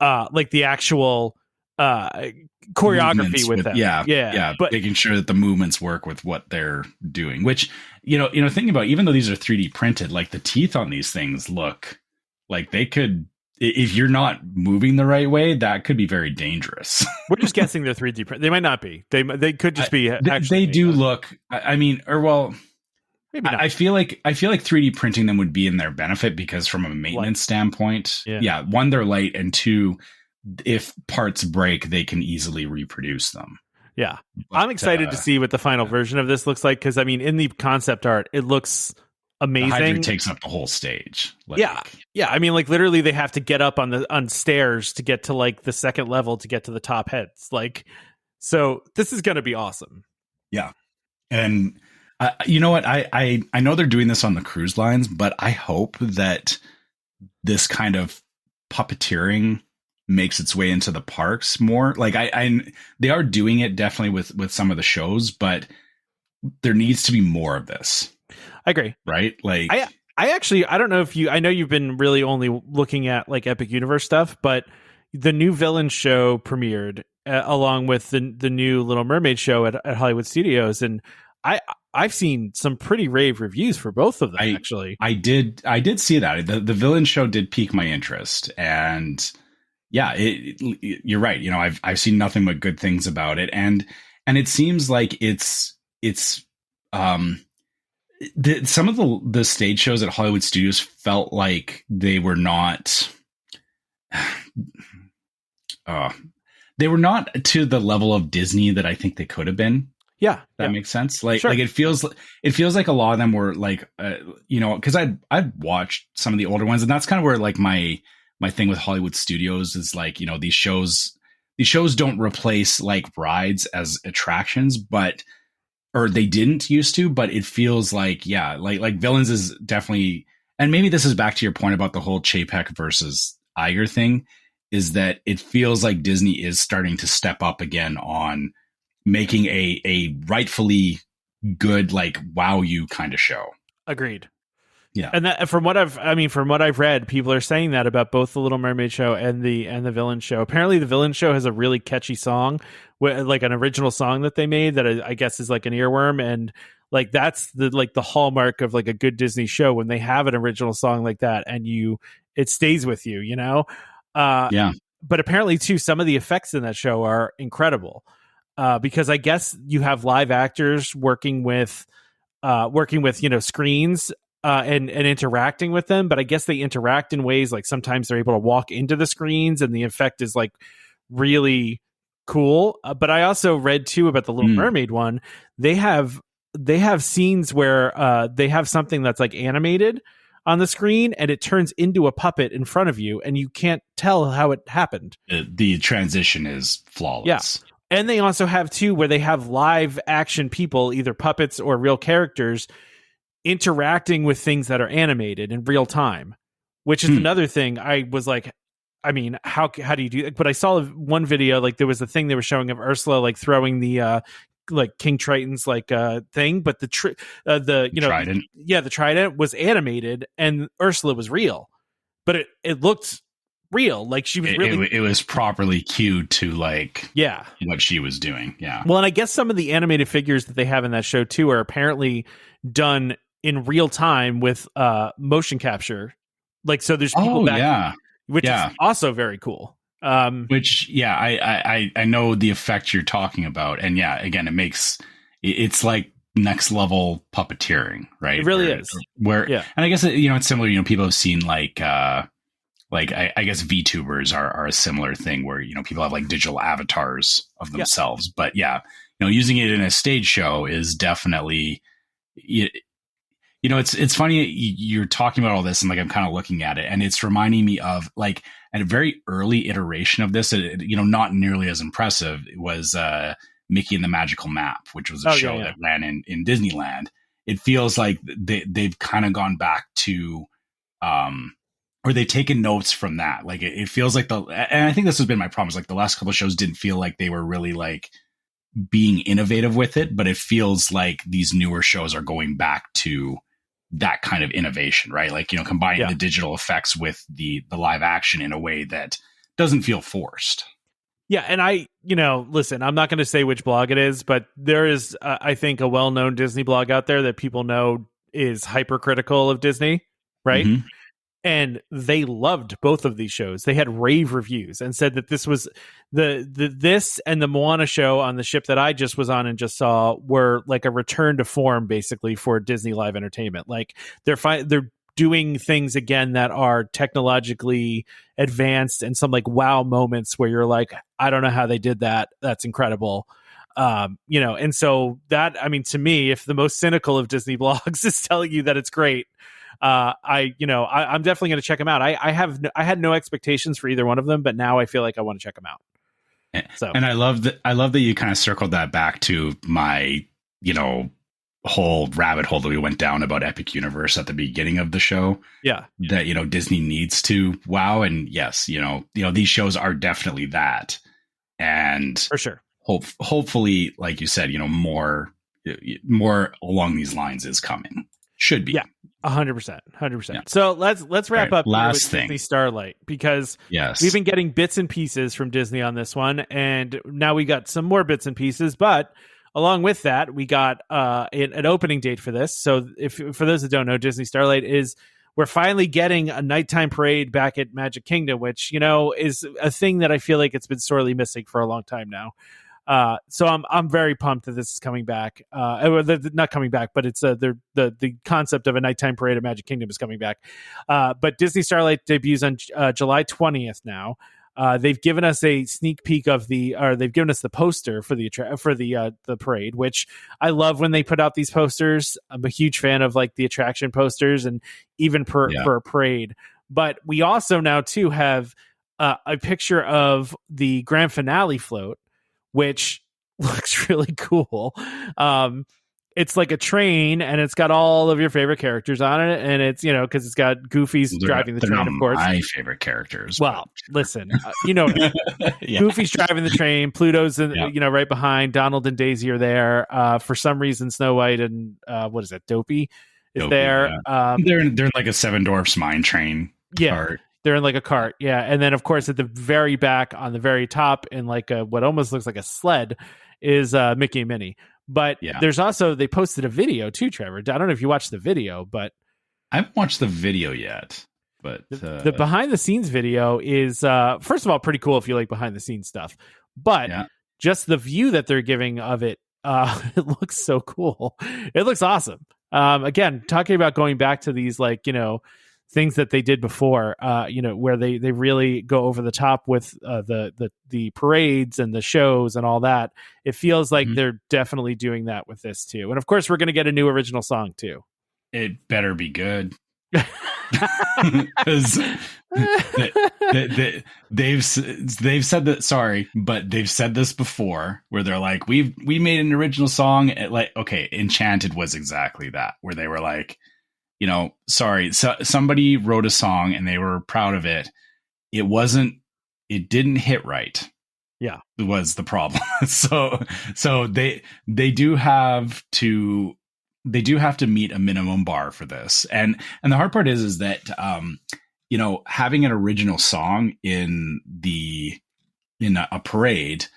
actual choreography with them. But making sure that the movements work with what they're doing. Which thinking about, even though these are 3D printed, like the teeth on these things look like they could. If you're not moving the right way, that could be very dangerous. We're just guessing they're 3D print. They might not be. They could just be. They do look. I mean, or well, maybe not. I feel like 3D printing them would be in their benefit, because from a maintenance standpoint, one, they're light, and two, if parts break, they can easily reproduce them. Yeah, but, I'm excited to see what the final version of this looks like, because I mean, in the concept art, it looks amazing. The Hydra takes up the whole stage. Yeah. I mean, like literally, they have to get up on stairs to get to like the second level to get to the top heads. Like, so this is going to be awesome. Yeah, and you know what? I know they're doing this on the cruise lines, but I hope that this kind of puppeteering makes its way into the parks more. Like they are doing it definitely with some of the shows, but there needs to be more of this. I agree. Right? Like I actually, I don't know if I know you've been really only looking at like Epic Universe stuff, but the new Villain show premiered along with the new Little Mermaid show at Hollywood Studios, and I've seen some pretty rave reviews for both of them. Actually, I did see that the Villain show did pique my interest, and yeah, you're right. I've seen nothing but good things about it, and it seems like it's some of the stage shows at Hollywood Studios felt like they were not to the level of Disney that I think they could have been. Yeah, that makes sense. Like, sure. Like it feels like a lot of them were like, because I'd watched some of the older ones, and that's kind of where like my thing with Hollywood Studios is like, these shows don't replace like rides as attractions, or they didn't used to, but it feels like, like Villains is definitely, and maybe this is back to your point about the whole Chapek versus Iger thing, is that it feels like Disney is starting to step up again on making a rightfully good, like, wow you kind of show. Agreed. Yeah. And that, from what I've read, people are saying that about both the Little Mermaid show and the Villain show. Apparently the Villain show has a really catchy song, like an original song that they made that I guess is like an earworm, and like that's the hallmark of like a good Disney show, when they have an original song like that and it stays with you, yeah. But apparently too, some of the effects in that show are incredible, because I guess you have live actors working with screens and interacting with them, but I guess they interact in ways like sometimes they're able to walk into the screens and the effect is like really cool. But I also read too about the Little Mermaid one. They have scenes where they have something that's like animated on the screen and it turns into a puppet in front of you and you can't tell how it happened. The transition is flawless. Yeah. And they also have too where they have live action people, either puppets or real characters, interacting with things that are animated in real time, which is another thing. I was like, I mean, how do you do that? But I saw one video, like there was a thing they were showing of Ursula like throwing the like King Triton's like thing, but the trident, the trident was animated and Ursula was real, but it looked real, like she was it was properly cued to like what she was doing. Well, and I guess some of the animated figures that they have in that show too are apparently done in real time with motion capture, like so there's people which is also very cool. Which I know the effect you're talking about, and again it's like next level puppeteering, right? It really is. And I guess it's similar. People have seen like I guess VTubers are a similar thing where people have like digital avatars of themselves, but using it in a stage show is definitely It's funny you're talking about all this, and like I'm kind of looking at it, and it's reminding me of like at a very early iteration of this. Not nearly as impressive. It was Mickey and the Magical Map, which was a show that ran in Disneyland. It feels like they've kind of gone back to, or they've taken notes from that. Like it feels like and I think this has been my problem. Is like the last couple of shows didn't feel like they were really like being innovative with it, but it feels like these newer shows are going back to that kind of innovation, right? Like, combining the digital effects with the live action in a way that doesn't feel forced. Yeah. And listen, I'm not going to say which blog it is, but there is, I think, a well-known Disney blog out there that people know is hypercritical of Disney, right? Mm-hmm. And they loved both of these shows. They had rave reviews and said that this was this and the Moana show on the ship that I just was on and just saw were like a return to form, basically, for Disney live entertainment. Like they're doing things again that are technologically advanced and some like wow moments where you're like, I don't know how they did that. That's incredible. And so that, I mean, to me, if the most cynical of Disney blogs is telling you that it's great, I'm definitely going to check them out. I had no expectations for either one of them, but now I feel like I want to check them out. So, and I love that you kind of circled that back to my, whole rabbit hole that we went down about Epic Universe at the beginning of the show. Yeah. That, Disney needs to wow. And yes, these shows are definitely that. And for sure, hopefully, like you said, more along these lines is coming. Should be. Yeah. 100%. Yeah. So let's wrap up last with thing. Disney Starlight, because we've been getting bits and pieces from Disney on this one, and now we got some more bits and pieces. But along with that, we got an opening date for this. So for those that don't know, Disney Starlight we're finally getting a nighttime parade back at Magic Kingdom, which is a thing that I feel like it's been sorely missing for a long time now. So I'm very pumped that this is coming back. Not coming back, but it's the concept of a nighttime parade at Magic Kingdom is coming back. But Disney Starlight debuts on July 20th now. They've given us a sneak peek they've given us the poster for the parade, which I love when they put out these posters. I'm a huge fan of like the attraction posters and even for a parade. But we also now too have a picture of the grand finale float, which looks really cool. It's like a train, and it's got all of your favorite characters on it, and it's because it's got Goofy's driving the train, of course. My favorite characters. Well, listen, Goofy's driving the train. Pluto's right behind. Donald and Daisy are there. For some reason, Snow White and what is it? Dopey is there. Yeah. They're in like a Seven Dwarfs mine train. Yeah. Cart. They're in like a cart, yeah. And then, of course, at the very back, on the very top, in like what almost looks like a sled, is Mickey and Minnie. But there's also, they posted a video too, Trevor. I don't know if you watched the video, but I haven't watched the video yet. But the behind the scenes video is, first of all, pretty cool if you like behind the scenes stuff. But just the view that they're giving of it, it looks so cool. It looks awesome. Again, talking about going back to these things that they did before, where they really go over the top with the parades and the shows and all that. It feels like they're definitely doing that with this too. And of course, we're going to get a new original song too. It better be good. Because they've said that. Sorry, but they've said this before, where they're like, we made an original song. Enchanted was exactly that, where they were like, sorry, somebody wrote a song and they were proud of it. It didn't hit right. Yeah. It was the problem. So they do have to meet a minimum bar for this. And the hard part is that, having an original song in a parade,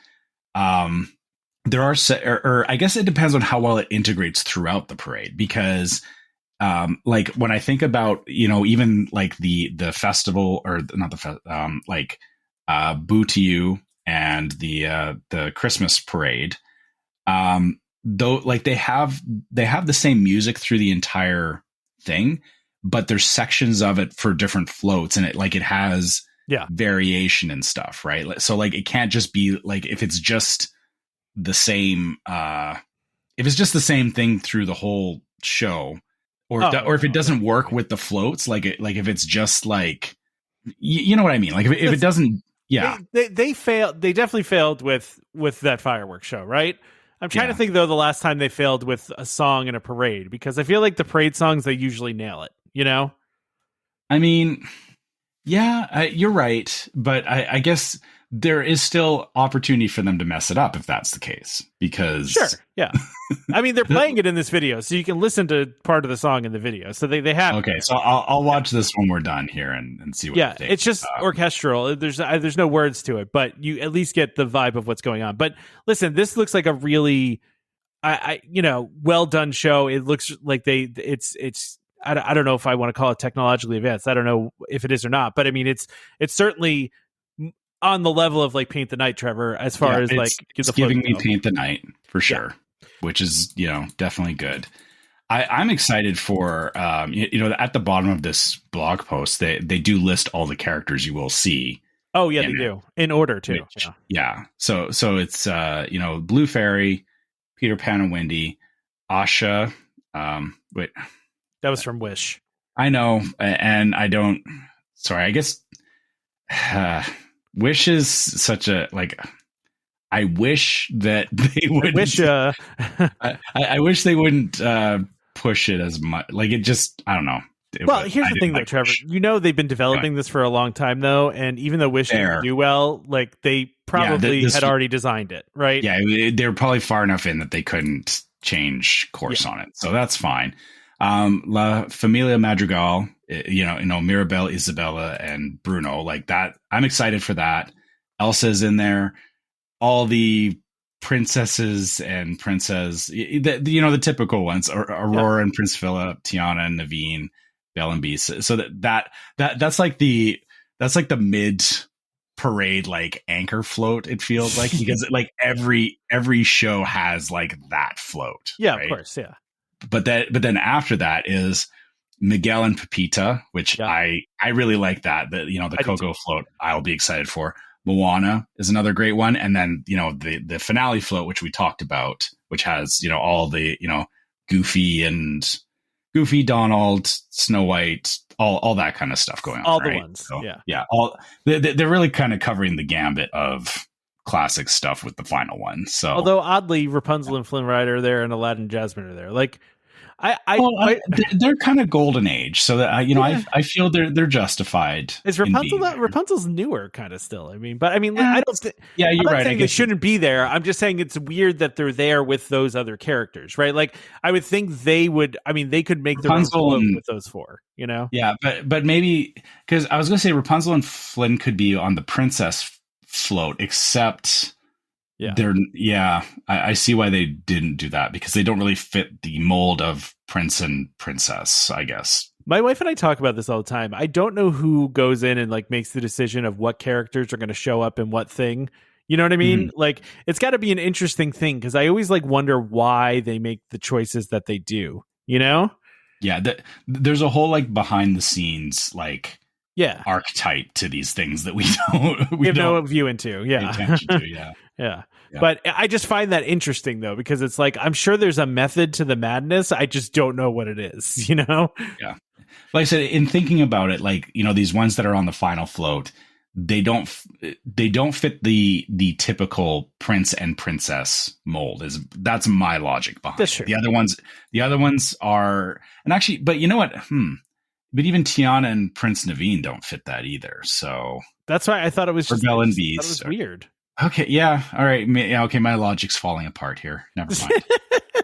there are, or I guess it depends on how well it integrates throughout the parade, because like when I think about, even like the festival, or not the Boo to You and the Christmas parade, though, like they have the same music through the entire thing, but there's sections of it for different floats, and it has variation and stuff, right? So like it can't just be like, if it's just the same thing through the whole show, or if it doesn't work with the floats, like if it's just like, you know what I mean? Like if it doesn't, yeah, they failed. They definitely failed with that fireworks show, right? I'm trying to think though the last time they failed with a song in a parade, because I feel like the parade songs they usually nail it. You know, I mean, yeah, you're right, but I guess there is still opportunity for them to mess it up if that's the case. Because sure, yeah, I mean they're playing it in this video, so you can listen to part of the song in the video. So they have. Okay, so I'll watch this when we're done here and see what. Yeah, it's just orchestral. There's no words to it, but you at least get the vibe of what's going on. But listen, this looks like a really, well done show. It looks like it's. I don't know if I want to call it technologically advanced. I don't know if it is or not, but I mean it's certainly on the level of like Paint the Night, Trevor, as far as like it's giving me Paint the Night for sure, which is definitely good. I'm excited for at the bottom of this blog post they do list all the characters you will see. Oh yeah, they do in order too. Yeah. So it's Blue Fairy, Peter Pan and Wendy, Asha. Wait, that was from Wish. I know, and I don't. Sorry, I guess. Wish is such a like. I wish that they would. I wish they wouldn't push it as much. Like it just. I don't know. Here's the thing, though, Trevor. Wish. They've been developing this for a long time, though, and even though Wish didn't do well, like they probably had already designed it, right? Yeah, they're probably far enough in that they couldn't change course on it, so that's fine. La Familia Madrigal, Mirabelle, Isabella, and Bruno, like that. I'm excited for that. Elsa's in there. All the princesses and princes, the typical ones: Aurora and Prince Philip, Tiana and Naveen, Belle and Beast. So that's like the mid parade like anchor float. It feels like because like every show has like that float. Yeah, right? Of course, yeah. But then after that is Miguel and Pepita, which I really like that. The Coco float I'll be excited for. Moana is another great one. And then, the finale float, which we talked about, which has, all the, Goofy, Donald, Snow White, all that kind of stuff going on. All right? the ones. So, yeah. They're really kind of covering the gambit of classic stuff with the final one. So, although oddly, Rapunzel and Flynn Rider are there and Aladdin and Jasmine are there. Like, they're kind of golden age, so that I feel they're justified. Is Rapunzel's newer kind of still? I mean, I don't think. Yeah, you're right. Saying they shouldn't be there. I'm just saying it's weird that they're there with those other characters, right? Like I would think they would. I mean, they could make their own float with those four. Yeah, but maybe because I was going to say Rapunzel and Flynn could be on the princess float, except. I see why they didn't do that because they don't really fit the mold of prince and princess, I guess. My wife and I talk about this all the time. I don't know who goes in and like makes the decision of what characters are going to show up in what thing. You know what I mean? Mm-hmm. Like it's got to be an interesting thing because I always like wonder why they make the choices that they do. Yeah, there's a whole like behind the scenes like archetype to these things that we have no view into. Pay attention to, Yeah. But I just find that interesting, though, because it's like, I'm sure there's a method to the madness. I just don't know what it is, Yeah. Like I said, in thinking about it, like, these ones that are on the final float, they don't fit the typical prince and princess mold. That's my logic behind it. The other ones are, and actually, but you know what? But even Tiana and Prince Naveen don't fit that either. So that's why I thought it was just Belle and Beast. That was weird. Okay, yeah, all right, yeah, okay. My logic's falling apart here. Never mind.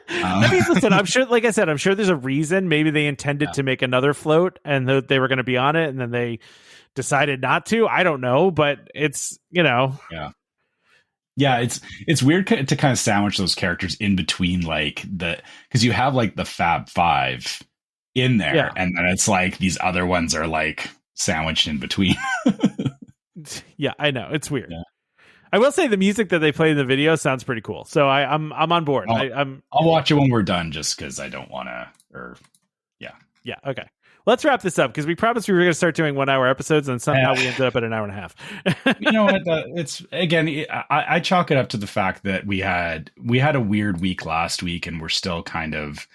I mean, listen, I'm sure. Like I said, I'm sure there's a reason. Maybe they intended to make another float, and they were going to be on it, and then they decided not to. I don't know, but it's Yeah, it's weird to kind of sandwich those characters in between, like because you have like the Fab Five in there, and then it's like these other ones are like sandwiched in between. Yeah, I know it's weird. Yeah. I will say the music that they play in the video sounds pretty cool, so I'm on board. I'll watch it when we're done, just because I don't want to. Yeah. Okay. Let's wrap this up because we promised we were going to start doing 1 hour episodes, and somehow we ended up at an hour and a half. You know what? It's again. I chalk it up to the fact that we had a weird week last week, and we're still kind of.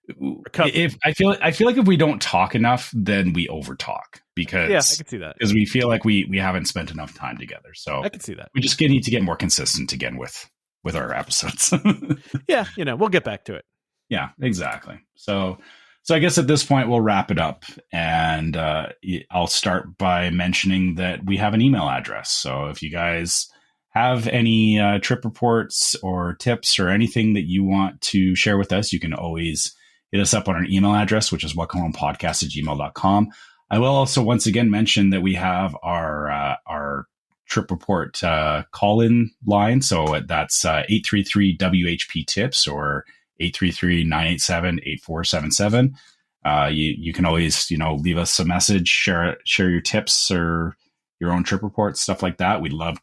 if I feel like if we don't talk enough, then we overtalk because I can see that because we feel like we haven't spent enough time together. So I can see that we just need to get more consistent again with our episodes. Yeah, we'll get back to it. Yeah, exactly. So I guess at this point we'll wrap it up, and I'll start by mentioning that we have an email address. So if you guys have any trip reports or tips or anything that you want to share with us, you can always hit us up on our email address, which is welcomehomepodcast@gmail.com. I will also once again mention that we have our trip report call-in line. So that's 833-WHP-TIPS or 833-987-8477. You can always, leave us a message, share your tips or your own trip reports, stuff like that. We'd love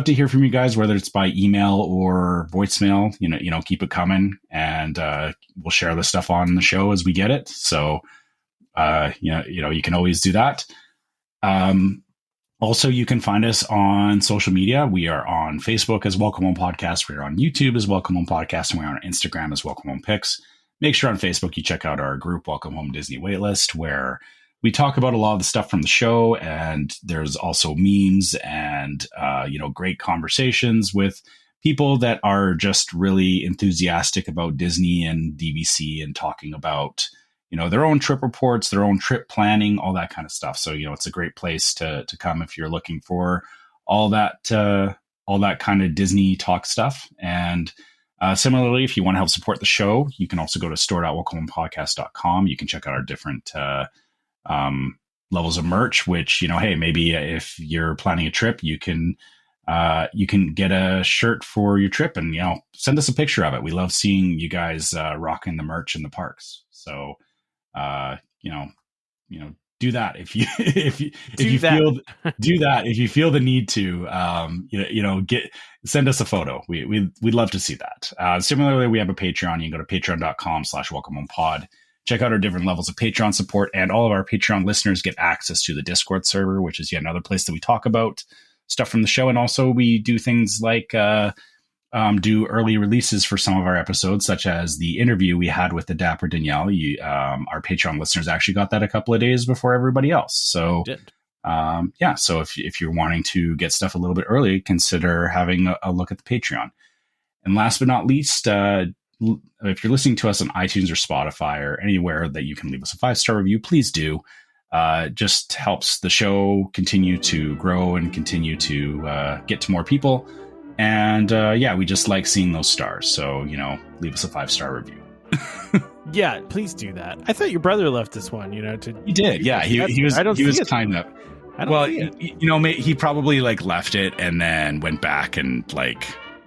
to hear from you guys, whether it's by email or voicemail. Keep it coming, and we'll share the stuff on the show as we get it. So, you can always do that. Also, you can find us on social media. We are on Facebook as Welcome Home Podcast. We're on YouTube as Welcome Home Podcast, and we're on Instagram as Welcome Home Pics. Make sure on Facebook you check out our group, Welcome Home Disney Waitlist, where we talk about a lot of the stuff from the show, and there's also memes and great conversations with people that are just really enthusiastic about Disney and DVC and talking about their own trip reports, their own trip planning, all that kind of stuff. So it's a great place to come if you're looking for all that kind of Disney talk stuff. And similarly, if you want to help support the show, you can also go to store.welcomehomepodcast.com. You can check out our different levels of merch, which, hey, maybe if you're planning a trip, you can get a shirt for your trip and, send us a picture of it. We love seeing you guys rocking the merch in the parks. So, do that if you feel the need to, send us a photo. We'd love to see that. Similarly, we have a Patreon. You can go to patreon.com/welcomehomepod. Check out our different levels of Patreon support, and all of our Patreon listeners get access to the Discord server, which is yet another place that we talk about stuff from the show. And also we do things like do early releases for some of our episodes, such as the interview we had with the Dapper Danielle. Our Patreon listeners actually got that a couple of days before everybody else. So, so if you're wanting to get stuff a little bit early, consider having a look at the Patreon. And last but not least, if you're listening to us on iTunes or Spotify or anywhere that you can leave us a 5-star review, please do. Just helps the show continue to grow and continue to get to more people. And we just like seeing those stars. So, leave us a 5-star review. Yeah, please do that. I thought your brother left this one, He did. Yeah, he was kind of. Well, he probably left it and then went back and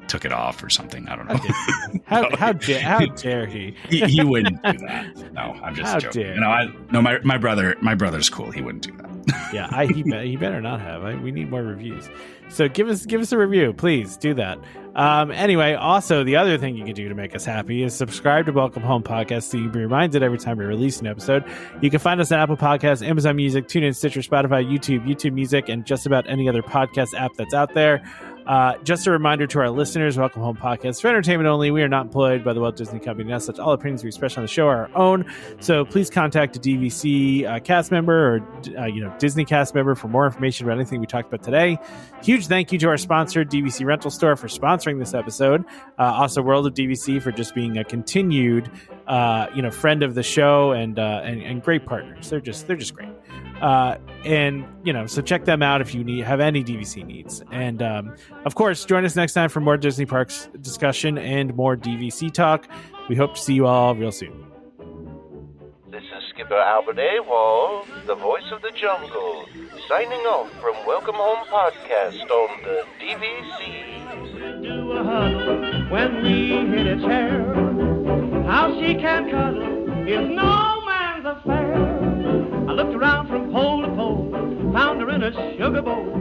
took it off or something. I don't know. How dare he? He wouldn't do that. No, I'm just joking. My brother's cool. He wouldn't do that. Yeah, he better not have. We need more reviews. So give us a review, please do that. Anyway, also the other thing you can do to make us happy is subscribe to Welcome Home Podcast so you can be reminded every time we release an episode. You can find us on Apple Podcasts, Amazon Music, TuneIn, Stitcher, Spotify, YouTube Music, and just about any other podcast app that's out there. Just a reminder to our listeners, Welcome Home Podcast for entertainment only. We are not employed by the Walt Disney Company. As such, all opinions we express on the show are our own. So please contact a DVC cast member or Disney cast member for more information about anything we talked about today. Huge thank you to our sponsor, DVC Rental Store, for sponsoring this episode. Also, World of DVC for just being a continued friend of the show and great partners. They're just great. So check them out if you have any DVC needs. And of course, join us next time for more Disney Parks discussion and more DVC talk. We hope to see you all real soon. This is Skipper Albert Awol, the voice of the jungle, signing off from Welcome Home Podcast on the DVC. Do a huddle when we hit its hair. How she can cuddle is no man's affair. I looked around from pole to pole, found her in a sugar bowl.